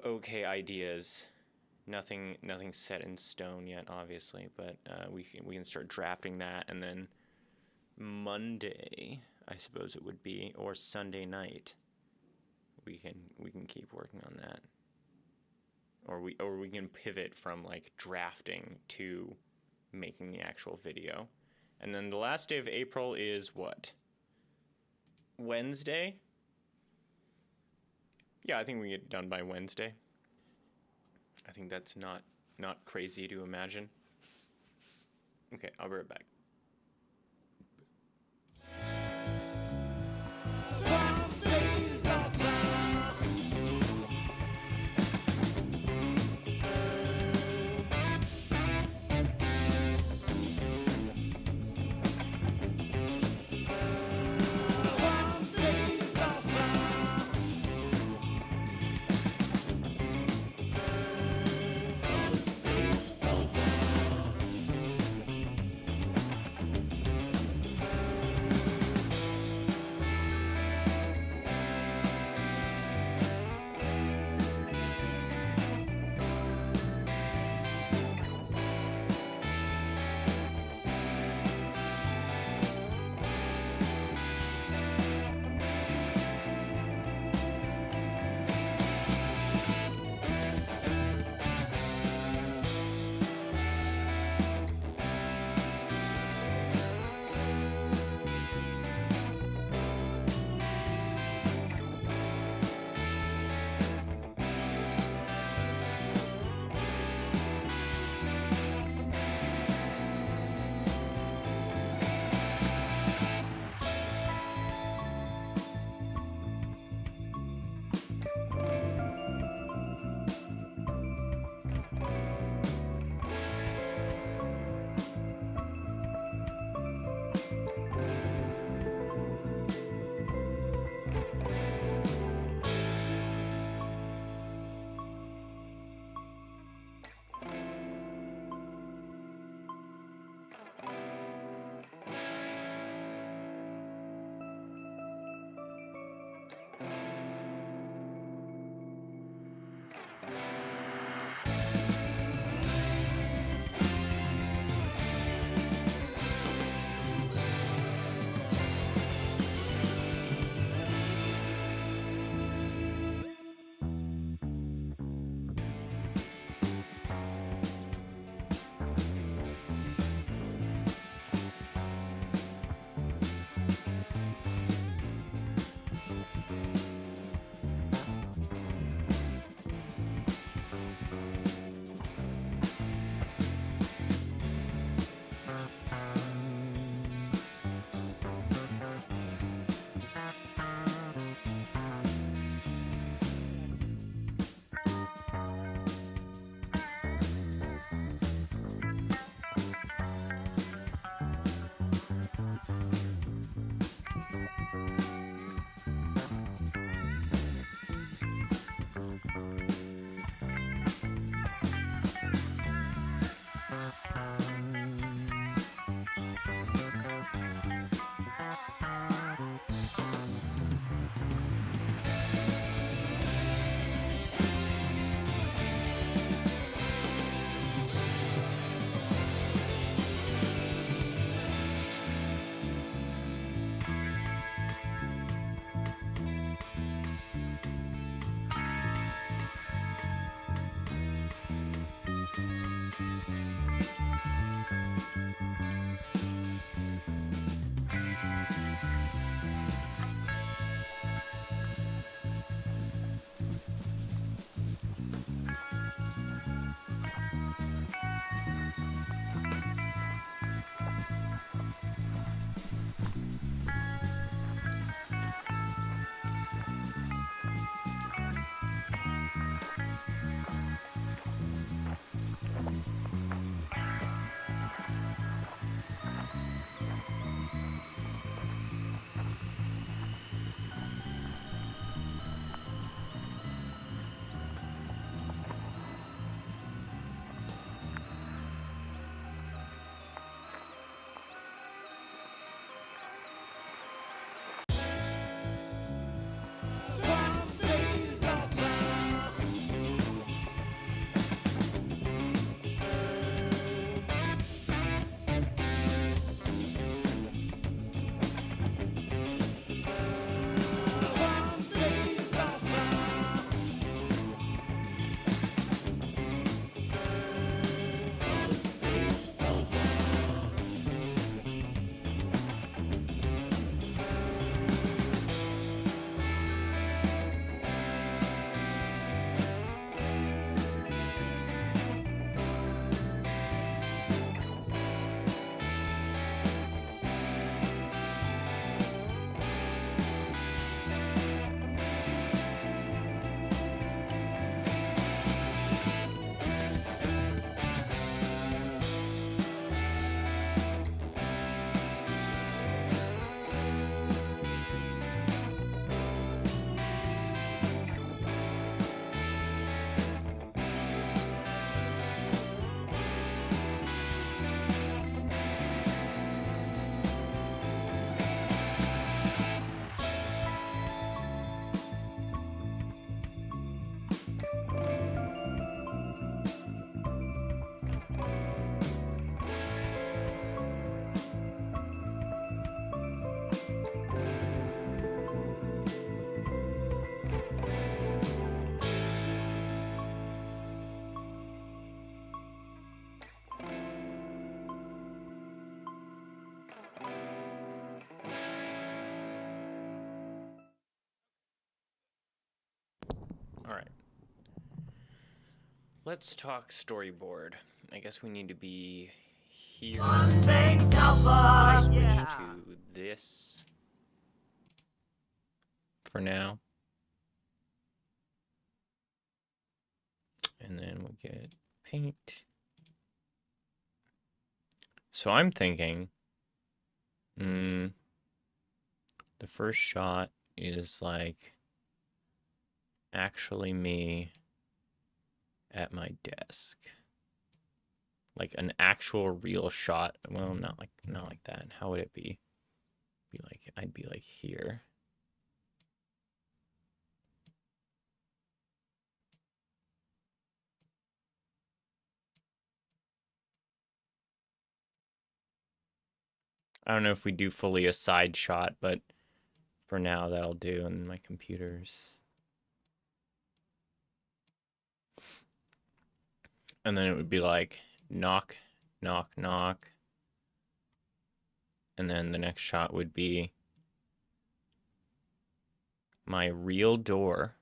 okay ideas. Nothing set in stone yet, obviously, but we can start drafting that, and then Monday, I suppose it would be, or Sunday night, we can keep working on that, or we can pivot from like drafting to making the actual video, and then the last day of April is what? Wednesday? Yeah, I think we get it done by Wednesday. I think that's not crazy to imagine. Okay, I'll be right back. Let's talk storyboard. I guess we need to be here. Switch to this for now. And then we'll get paint. So I'm thinking, the first shot is like actually me at my desk. Like an actual real shot. Well, not like that. How would it be? I'd be like here. I don't know if we do fully a side shot, but for now that'll do on my computers. And then it would be like knock, knock, knock. And then the next shot would be my real door.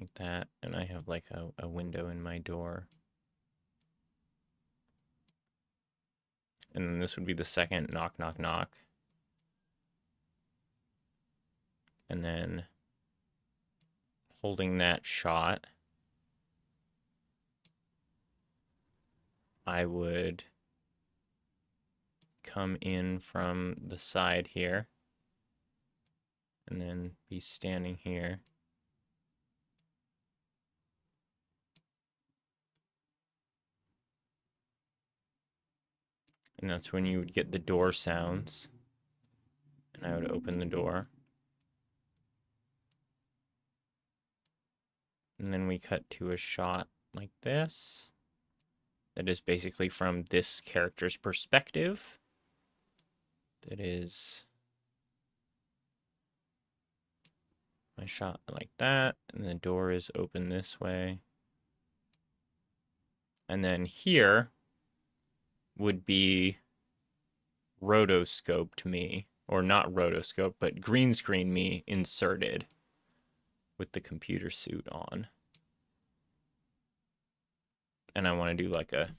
Like that. And I have like a window in my door. And then this would be the second knock, knock, knock. And then holding that shot, I would come in from the side here and then be standing here. And that's when you would get the door sounds. And I would open the door. And then we cut to a shot like this. That is basically from this character's perspective. That is my shot like that. And the door is open this way. And then here would be rotoscoped me, or not rotoscope, but green screen me inserted with the computer suit on. And I want to do like a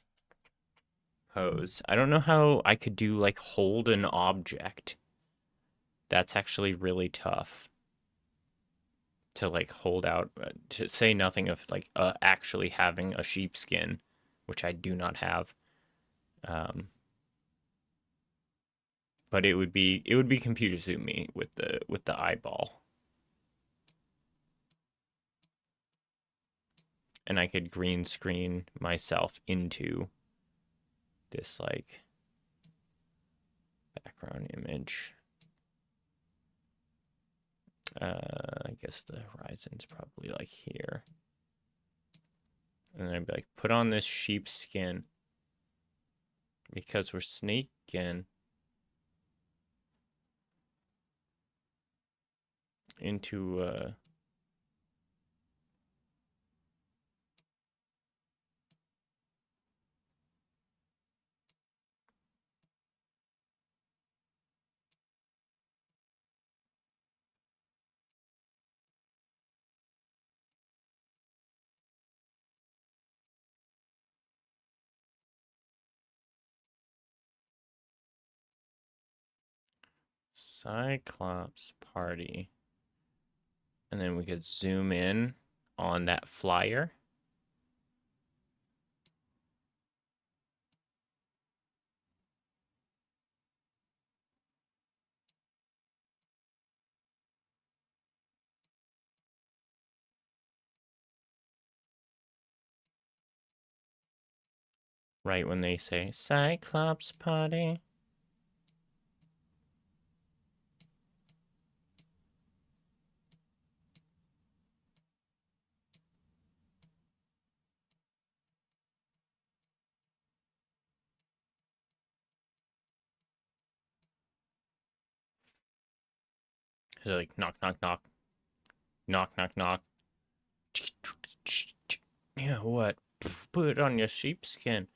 pose. I don't know how I could do like hold an object. That's actually really tough to like hold out, to say nothing of like actually having a sheepskin, which I do not have. But it would be computer suit me with the eyeball. And I could green screen myself into this like background image. I guess the horizon's probably like here. And then I'd be like, put on this sheepskin because we're sneaking into Cyclops Party. And then we could zoom in on that flyer. Right when they say Cyclops Party. So like knock, knock, knock. Knock, knock, knock. Yeah, what? Put on your sheepskin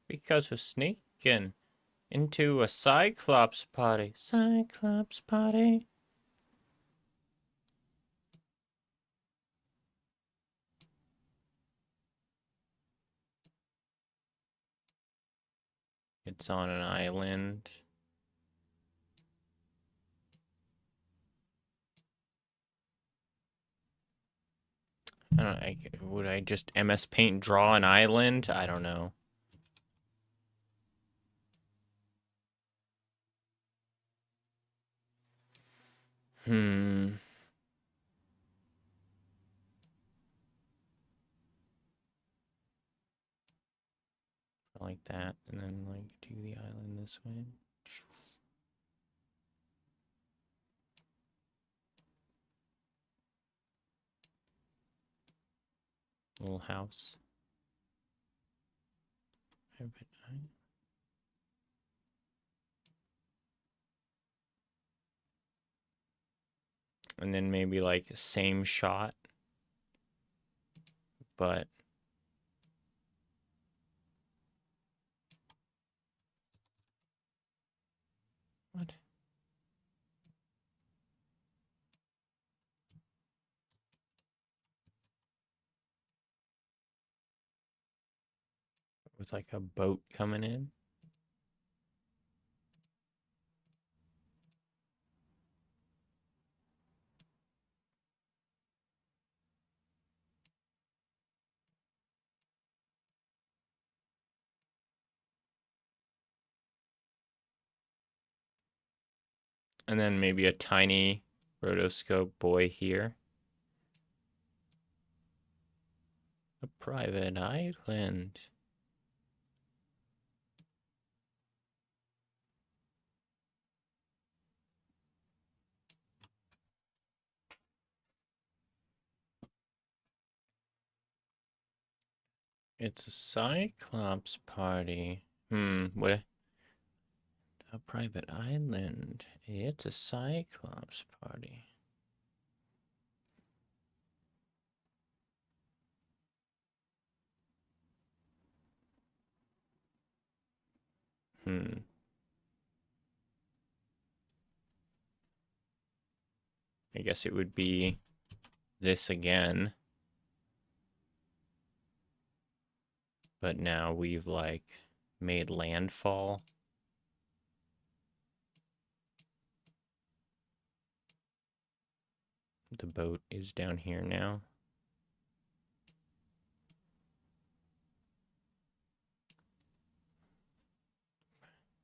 because we're sneaking into a Cyclops party. Cyclops party. It's on an island. I don't know, would I just MS Paint draw an island? I don't know. Like that, and then like do the island this way. Little house. And then maybe like same shot, but what? With like a boat coming in. And then maybe a tiny rotoscope boy here. A private island. It's a Cyclops party. What? A private island. It's a Cyclops party. I guess it would be this again. But now we've like made landfall. The boat is down here now.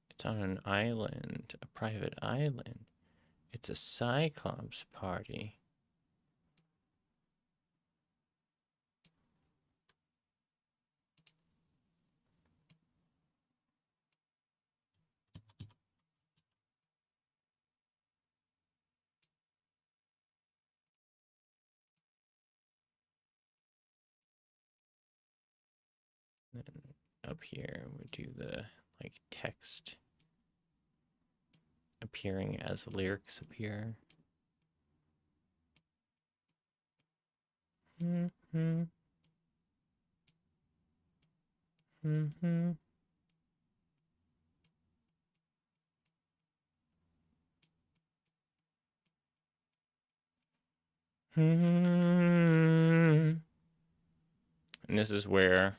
It's on an island, a private island. It's a Cyclops party. And up here, we do the like text appearing as lyrics appear. Mm-hmm. Mm-hmm. And this is where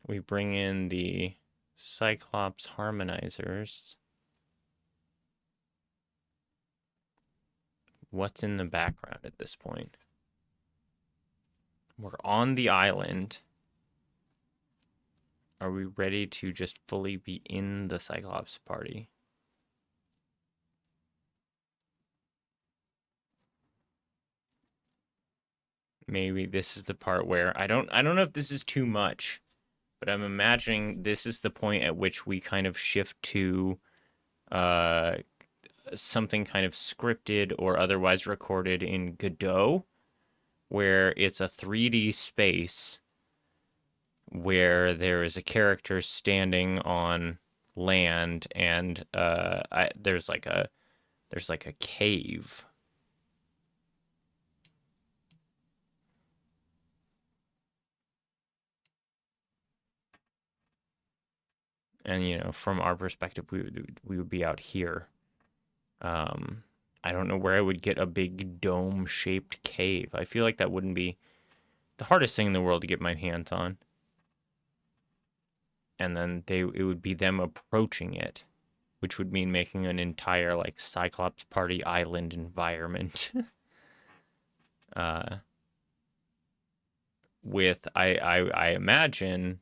we bring in the Cyclops harmonizers. What's in the background at this point? We're on the island. Are we ready to just fully be in the Cyclops party? Maybe this is the part where I don't know if this is too much, but I'm imagining this is the point at which we kind of shift to something kind of scripted or otherwise recorded in Godot, where it's a 3D space where there is a character standing on land and there's like a cave. And you know, from our perspective, we would be out here. I don't know where I would get a big dome-shaped cave. I feel like that wouldn't be the hardest thing in the world to get my hands on. and then it would be them approaching it, which would mean making an entire like Cyclops Party Island environment. With I imagine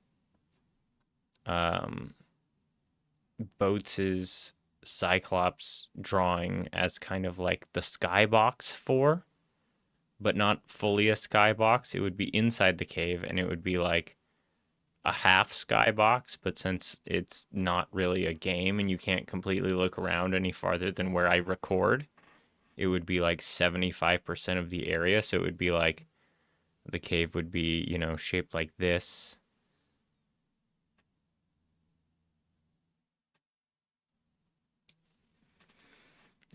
Boats's Cyclops drawing as kind of like the skybox for, but not fully a skybox. It would be inside the cave, and it would be like a half skybox, but since it's not really a game and you can't completely look around any farther than where I record, it would be like 75% of the area. So it would be like the cave would be, you know, shaped like this.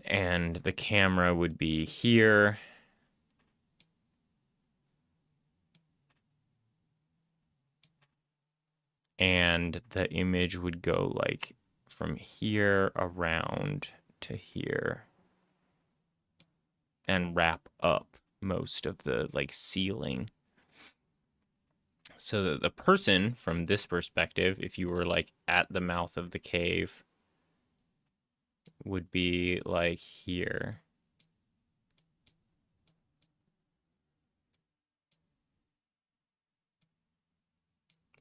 And the camera would be here. And the image would go like from here around to here and wrap up most of the like ceiling. So that the person from this perspective, if you were like at the mouth of the cave, would be like here.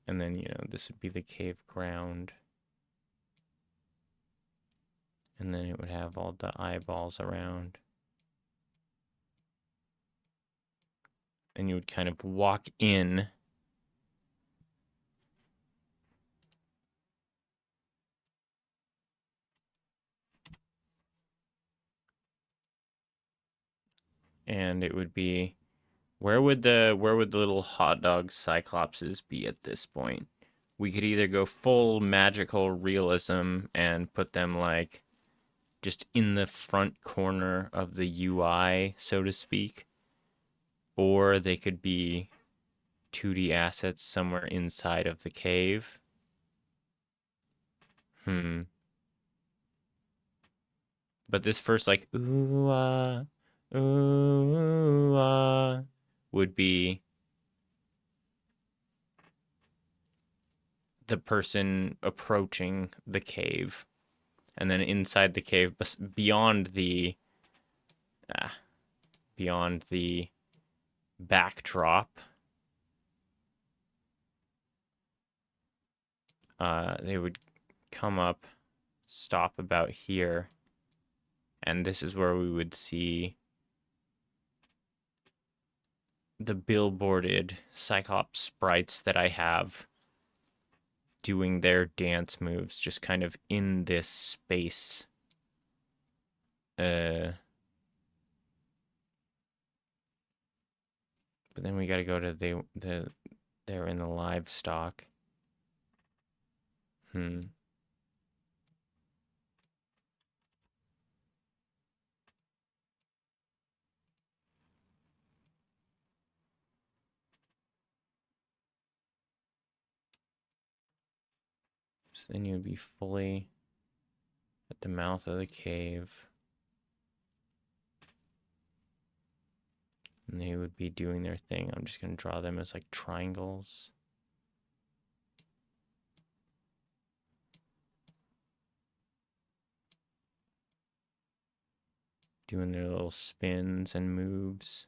And then, you know, this would be the cave ground. And then it would have all the eyeballs around. And you would kind of walk in. And it would be, where would the little hot dog cyclopses be at this point? We could either go full magical realism and put them like just in the front corner of the UI, so to speak, or they could be 2D assets somewhere inside of the cave. But this first like ooh would be the person approaching the cave, and then inside the cave, beyond the backdrop, they would come up, stop about here, and this is where we would see the billboarded Cyclops sprites that I have doing their dance moves, just kind of in this space. But then we got to go to they're in the livestock. So then you'd be fully at the mouth of the cave. And they would be doing their thing. I'm just going to draw them as like triangles. Doing their little spins and moves.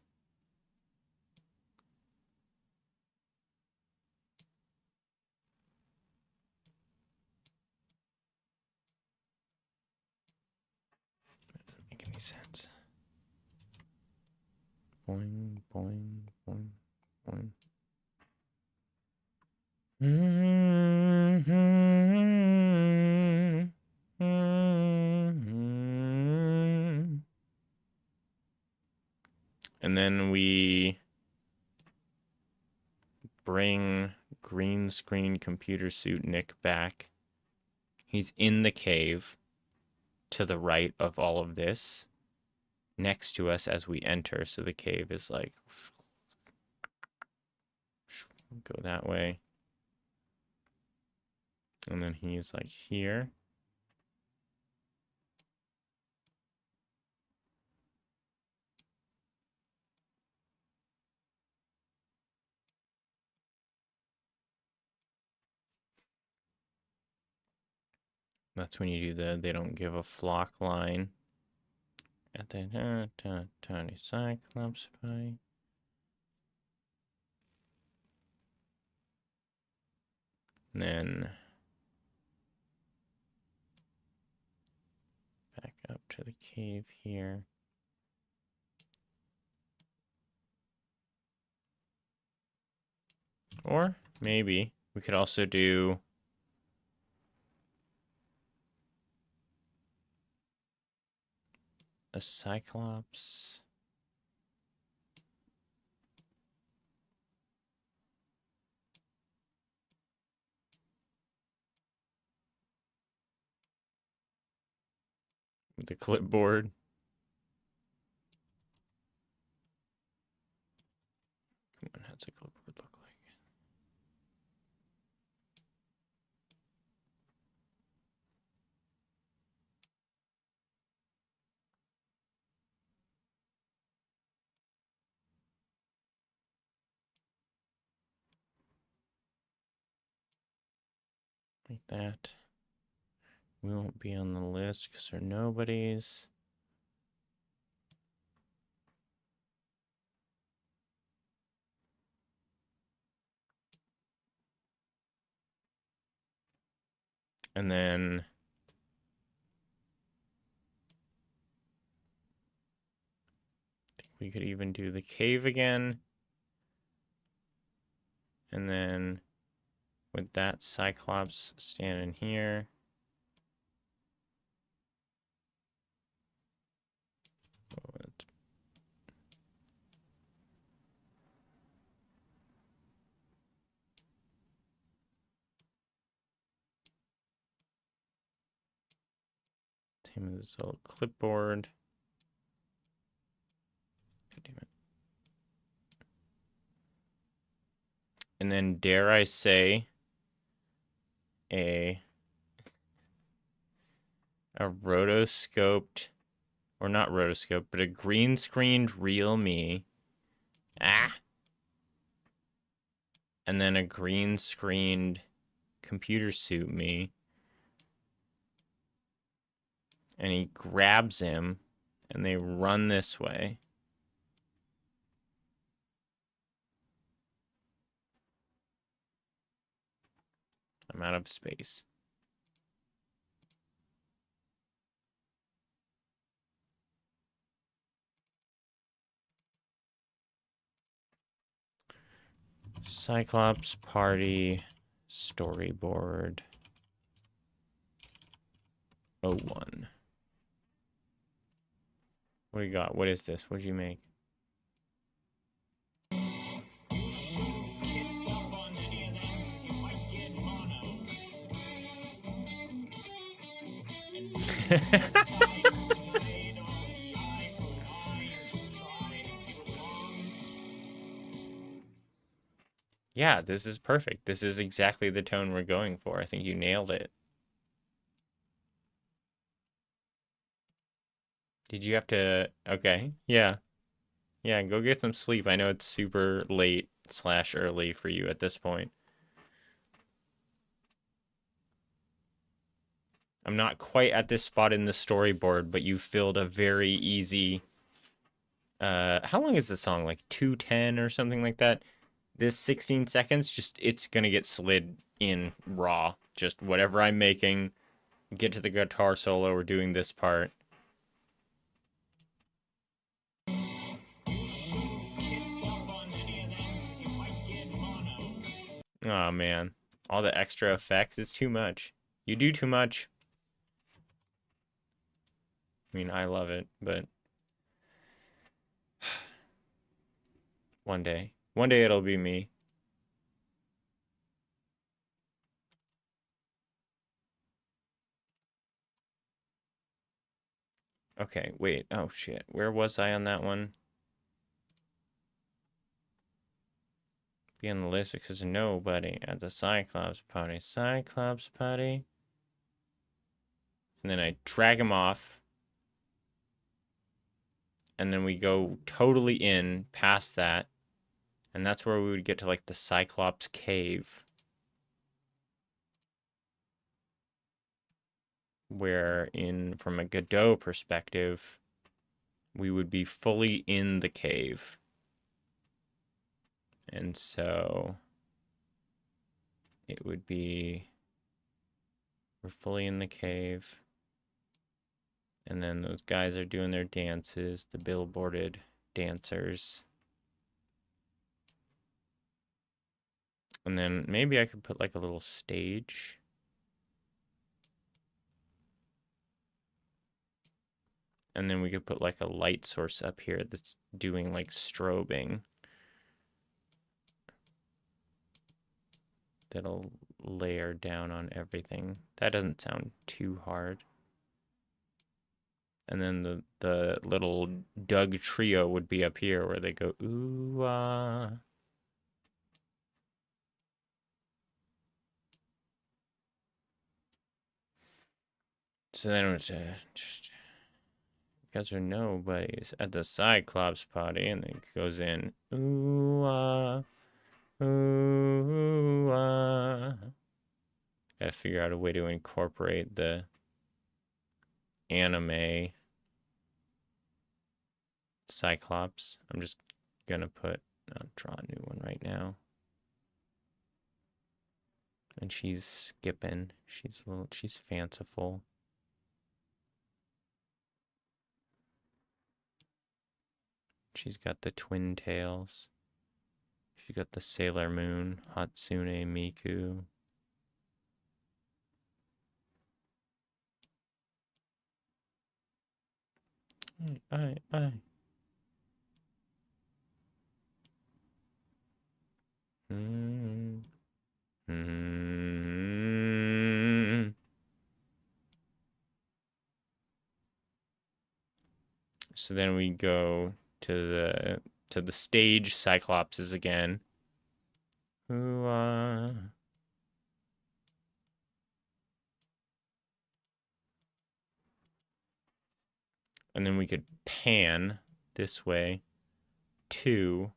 Doesn't make any sense. Boing, boing, boing, boing. And then we bring green screen computer suit Nick back. He's in the cave to the right of all of this, next to us as we enter. So the cave is like, go that way. And then he's like here. That's when you do the they don't give a flock line. At the tiny Cyclops Party. And then back up to the cave here. Or maybe we could also do a Cyclops. With the clipboard. Come on, how's a clipboard look like? Like that. We won't be on the list because they're nobodies. And then I think we could even do the cave again. And then with that Cyclops standing here. Him with his little clipboard. God damn it. And then dare I say a rotoscoped, or not rotoscoped, but a green screened real me. And then a green screened computer suit me. And he grabs him and they run this way. I'm out of space. Cyclops Party Storyboard 01. What do you got? What is this? What'd you make? Yeah, this is perfect. This is exactly the tone we're going for. I think you nailed it. Did you have to... Okay, yeah. Yeah, go get some sleep. I know it's super late / early for you at this point. I'm not quite at this spot in the storyboard, but you filled a very easy... how long is the song? Like 2:10 or something like that? This 16 seconds, just it's gonna get slid in raw. Just whatever I'm making, get to the guitar solo, we're doing this part. Oh man, all the extra effects, it's too much. You do too much. I mean, I love it, but one day it'll be me. Okay, wait. Oh shit. Where was I on that one? Be on the list because nobody at the Cyclops Party. Cyclops Party. And then I drag him off. And then we go totally in past that. And that's where we would get to like the Cyclops cave. where from a Godot perspective, we would be fully in the cave. And so it would be, we're fully in the cave. And then those guys are doing their dances, the billboarded dancers. And then maybe I could put like a little stage. And then we could put like a light source up here that's doing like strobing. That'll layer down on everything. That doesn't sound too hard. And then the little Doug trio would be up here where they go, ooh, ah. So then it's just, you guys are nobodies at the Cyclops party, and it goes in, ooh, ah, ooh, ah. Gotta figure out a way to incorporate the anime Cyclops. I'm just gonna I'll draw a new one right now. And she's skipping. She's fanciful. She's got the twin tails. She's got the Sailor Moon, Hatsune Miku. Aye. So then we go to the stage Cyclopses again. And then we could pan this way to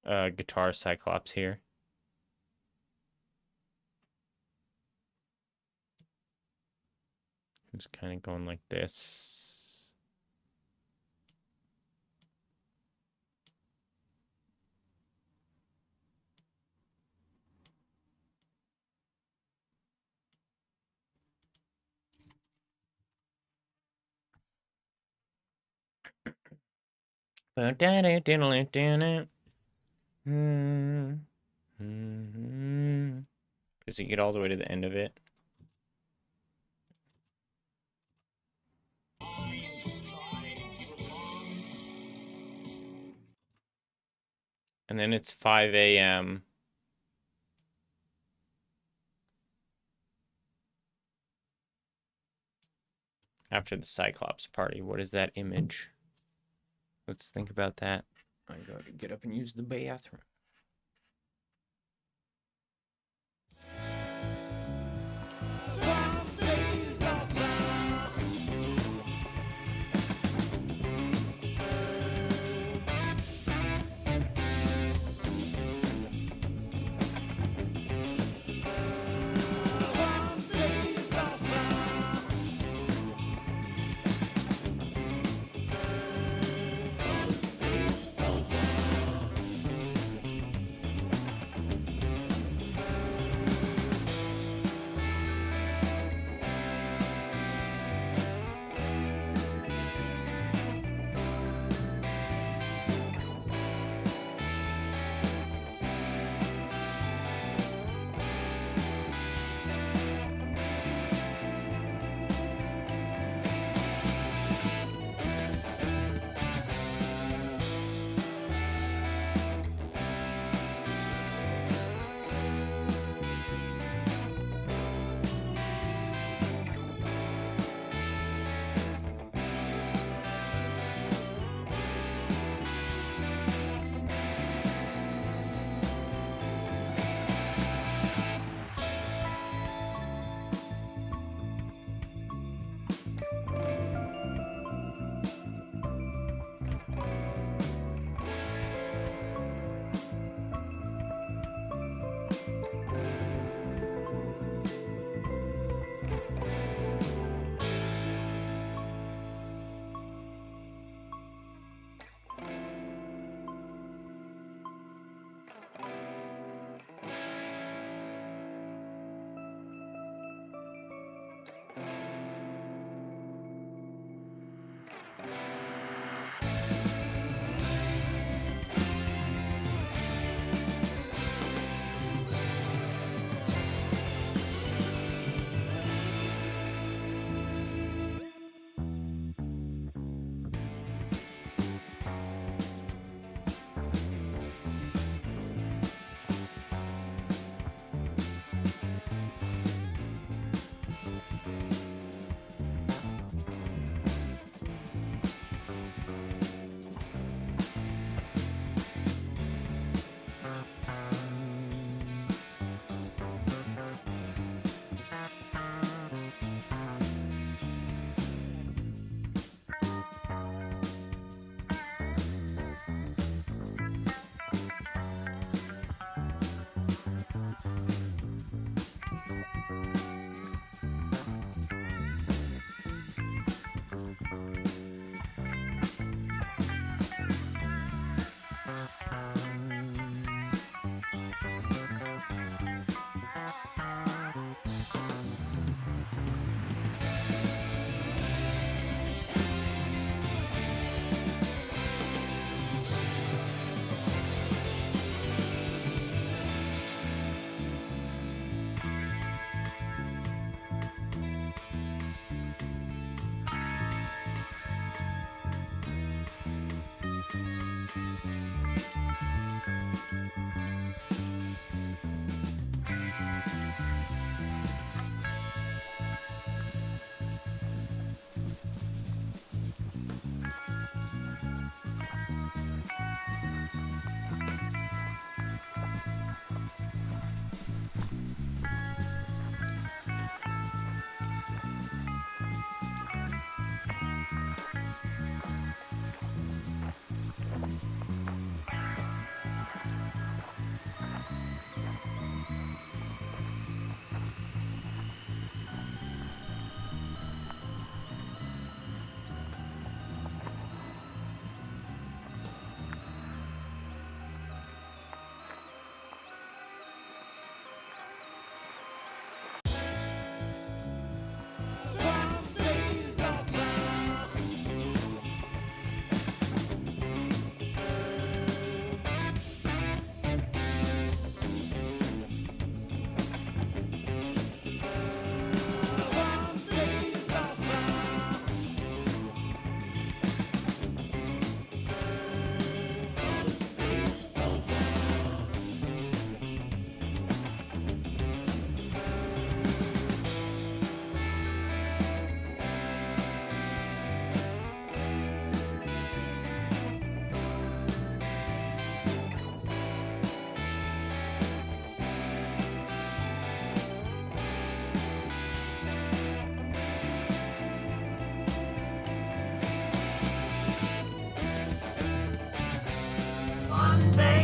guitar Cyclops here. Just kind of going like this. Does it get all the way to the end of it? And then it's 5 a.m. After the Cyclops party. What is that image? Let's think about that. I gotta get up and use the bathroom.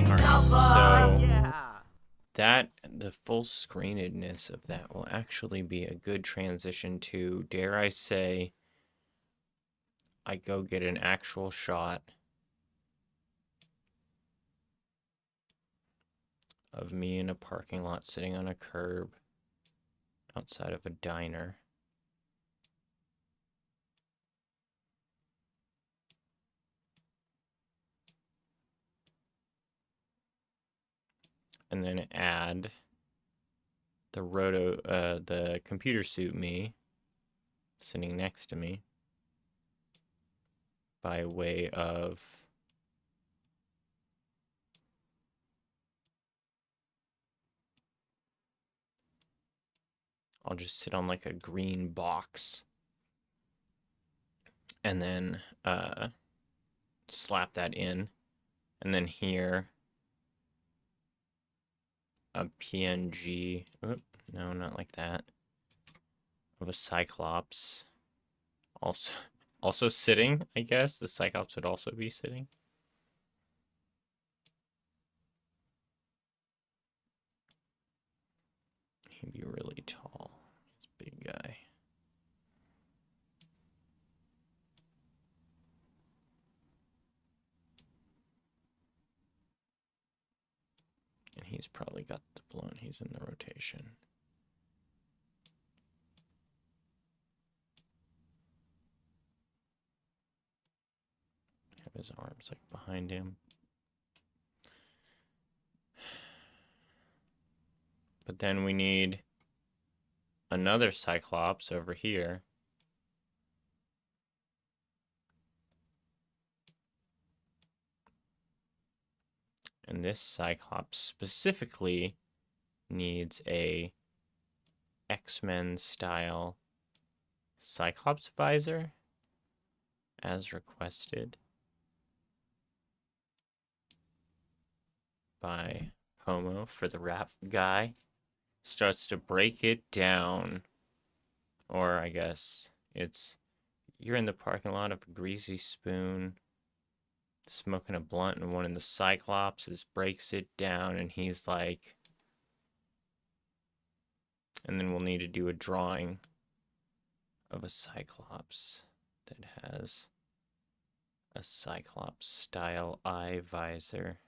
So Yeah. that, the full screenedness of that will actually be a good transition to, dare I say, I go get an actual shot of me in a parking lot sitting on a curb outside of a diner. And then add the computer suit me sitting next to me by way of I'll just sit on like a green box and then slap that in, and then here a PNG. Oop, no, not like that. Of a Cyclops. Also sitting, I guess. The Cyclops would also be sitting. He'd be really tall. He's a big guy. And he's probably got the balloon. He's in the rotation. Have his arms like behind him. But then we need another Cyclops over here. And this Cyclops specifically needs a X-Men style Cyclops visor as requested by Homo for the rap guy. Starts to break it down. Or I guess it's you're in the parking lot of a Greasy Spoon smoking a blunt, and one of the Cyclopses breaks it down, and he's like, and then we'll need to do a drawing of a Cyclops that has a Cyclops style eye visor.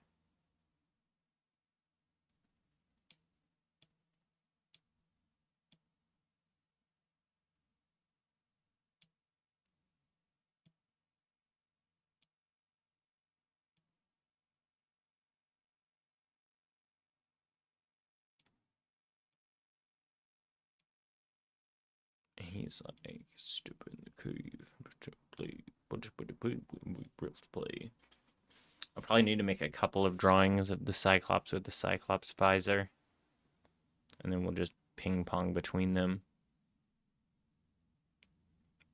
He's like, stupid in the cave. Play. I'll probably need to make a couple of drawings of the Cyclops with the Cyclops visor. And then we'll just ping pong between them.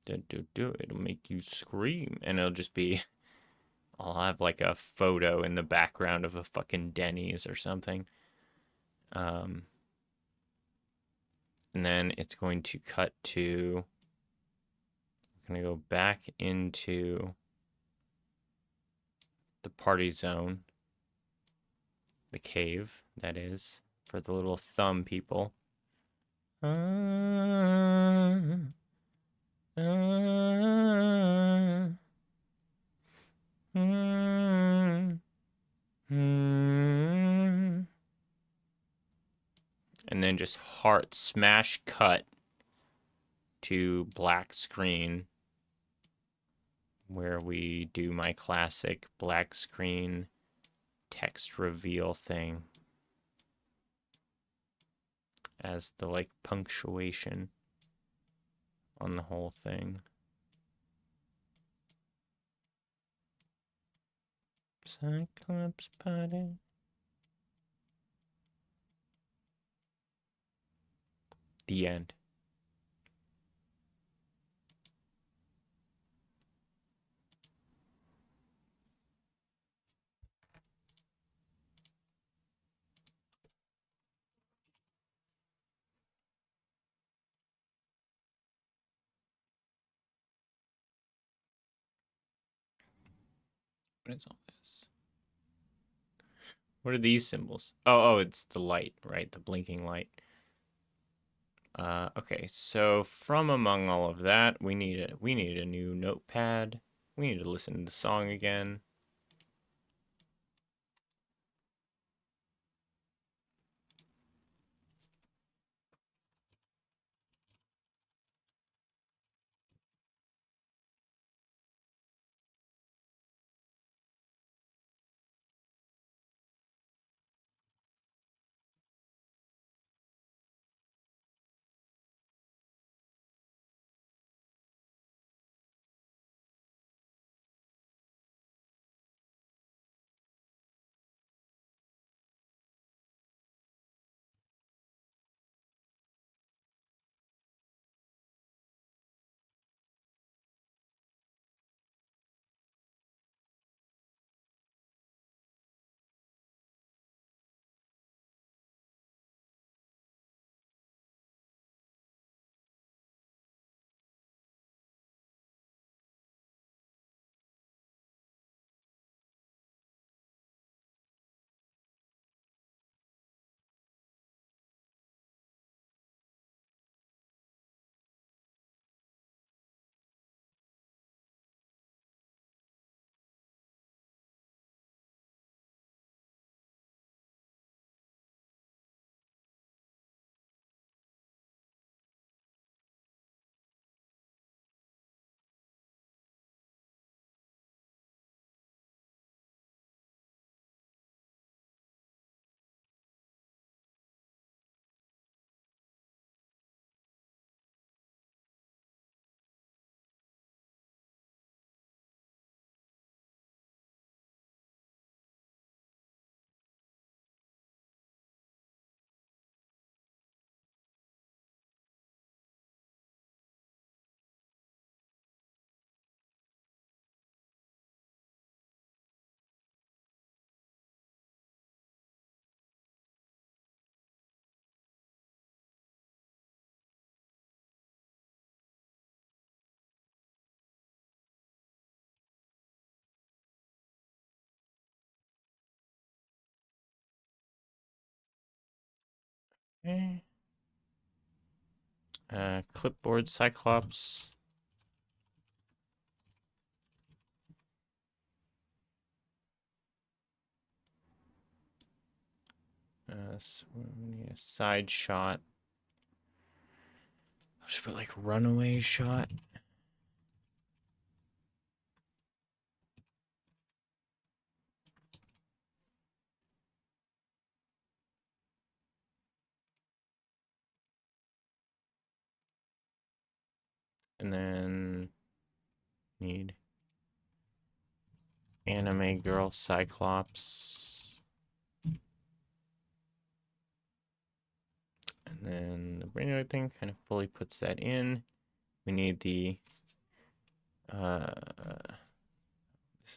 It'll make you scream. And it'll just be, I'll have like a photo in the background of a fucking Denny's or something. And then it's going to cut to, I'm going to go back into the party zone, the cave, that is, for the little thumb people. And then just heart smash cut to black screen where we do my classic black screen text reveal thing as the like punctuation on the whole thing. Cyclops Party. The end. What is all this? What are these symbols? Oh, it's the light, right? The blinking light. Okay, so from among all of that, we need a new notepad. We need to listen to the song again. Okay. Clipboard Cyclops. So we need a side shot. I'll just put like runaway shot. And then need anime girl Cyclops. And then the brain thing kind of fully puts that in. We need the this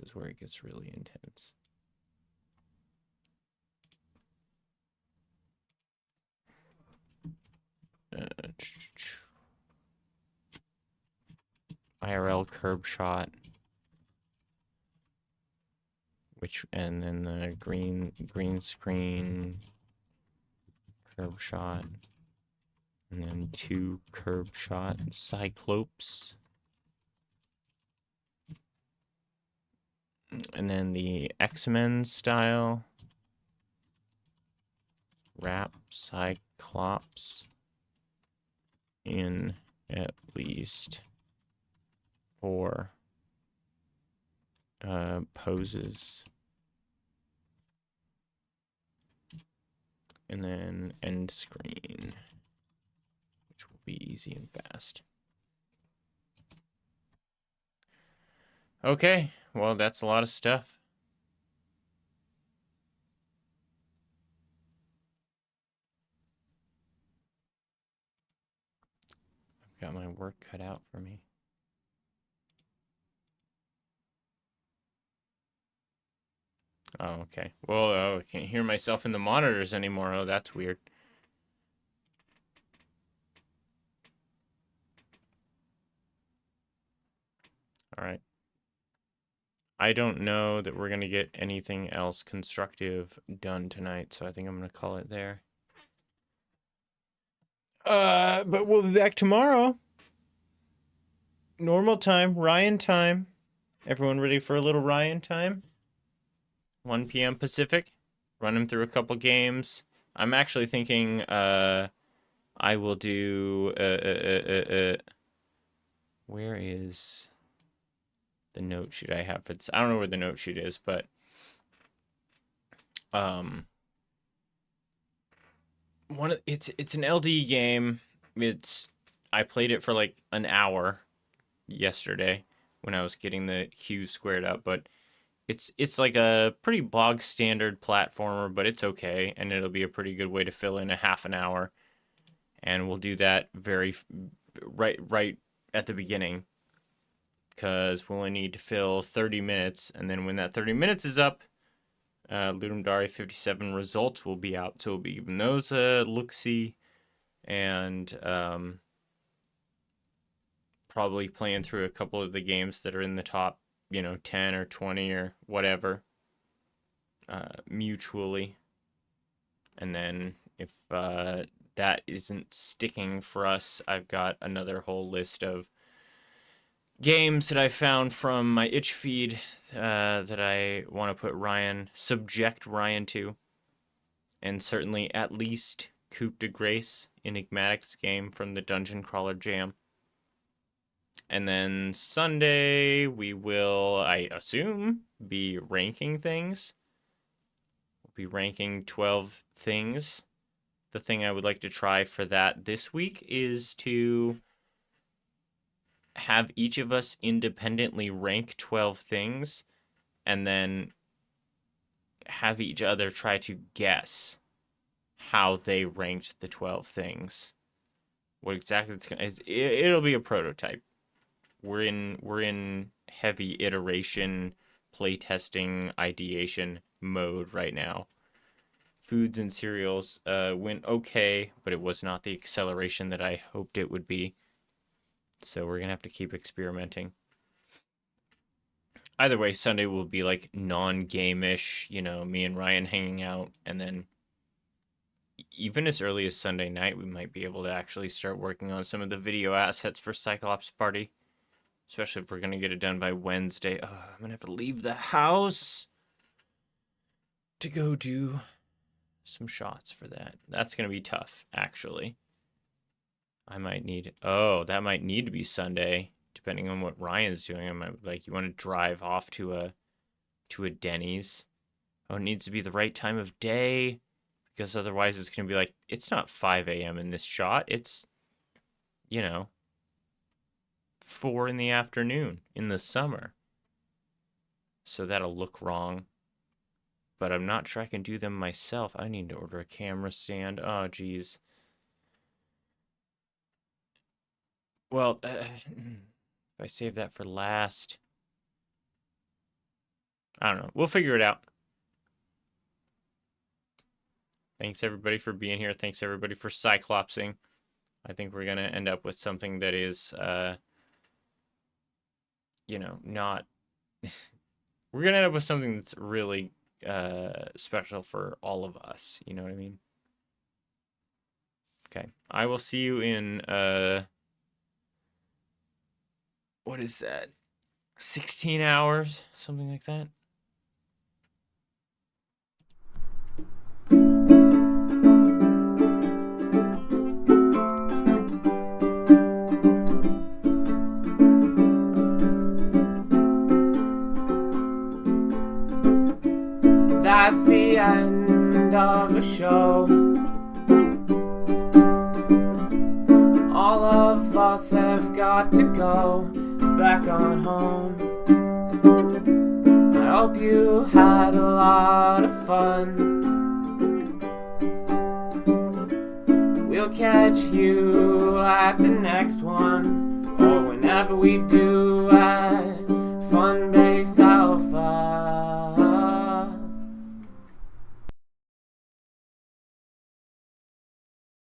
is where it gets really intense. IRL curb shot, and then the green screen curb shot, and then 2 curb shot Cyclops, and then the X-Men style wrap Cyclops in at least 4 poses, and then end screen, which will be easy and fast. Okay, well, that's a lot of stuff. I've got my work cut out for me. Oh, okay. Well, I can't hear myself in the monitors anymore. Oh, that's weird. All right. I don't know that we're going to get anything else constructive done tonight, so I think I'm going to call it there. But we'll be back tomorrow. Normal time, Ryan time. Everyone ready for a little Ryan time? 1 p.m. Pacific. Run him through a couple games. I'm actually thinking I will do where is the note sheet I have for this? I don't know where the note sheet is, but it's an LD game. I played it for like an hour yesterday when I was getting the cues squared up, but it's like a pretty bog standard platformer, but it's okay, and it'll be a pretty good way to fill in a half an hour. And we'll do that right at the beginning, because we'll only need to fill 30 minutes, and then when that 30 minutes is up, Ludum Dare 57 results will be out, so we'll be giving those a look-see, and probably playing through a couple of the games that are in the top, 10 or 20 or whatever, mutually. And then if that isn't sticking for us, I've got another whole list of games that I found from my itch feed that I want to subject Ryan to. And certainly at least Coupe de Grace, Enigmatics game from the Dungeon Crawler Jam. And then Sunday, we will, I assume, be ranking things. We'll be ranking 12 things. The thing I would like to try for that this week is to have each of us independently rank 12 things, and then have each other try to guess how they ranked the 12 things. What exactly it's gonna is, it'll be a prototype. We're in heavy iteration, playtesting, ideation mode right now. Foods and cereals went okay, but it was not the acceleration that I hoped it would be. So we're gonna have to keep experimenting. Either way, Sunday will be like non-game-ish, me and Ryan hanging out, and then even as early as Sunday night, we might be able to actually start working on some of the video assets for Cyclops Party. Especially if we're going to get it done by Wednesday. I'm going to have to leave the house to go do some shots for that. That's going to be tough, actually. That might need to be Sunday, depending on what Ryan's doing. I might you want to drive off to a Denny's. Oh, it needs to be the right time of day, because otherwise it's going to be it's not 5 a.m. in this shot. It's, 4 in the afternoon in the summer. So that'll look wrong. But I'm not sure I can do them myself. I need to order a camera stand. Oh, geez. Well, if I save that for last, I don't know. We'll figure it out. Thanks everybody for being here. Thanks everybody for cyclopsing. I think we're going to end up with something that is not we're gonna end up with something that's really special for all of us, you know what I mean? Okay, I will see you in what is that, 16 hours, something like that. That's the end of the show. All of us have got to go back on home. I hope you had a lot of fun. We'll catch you at the next one, or whenever we do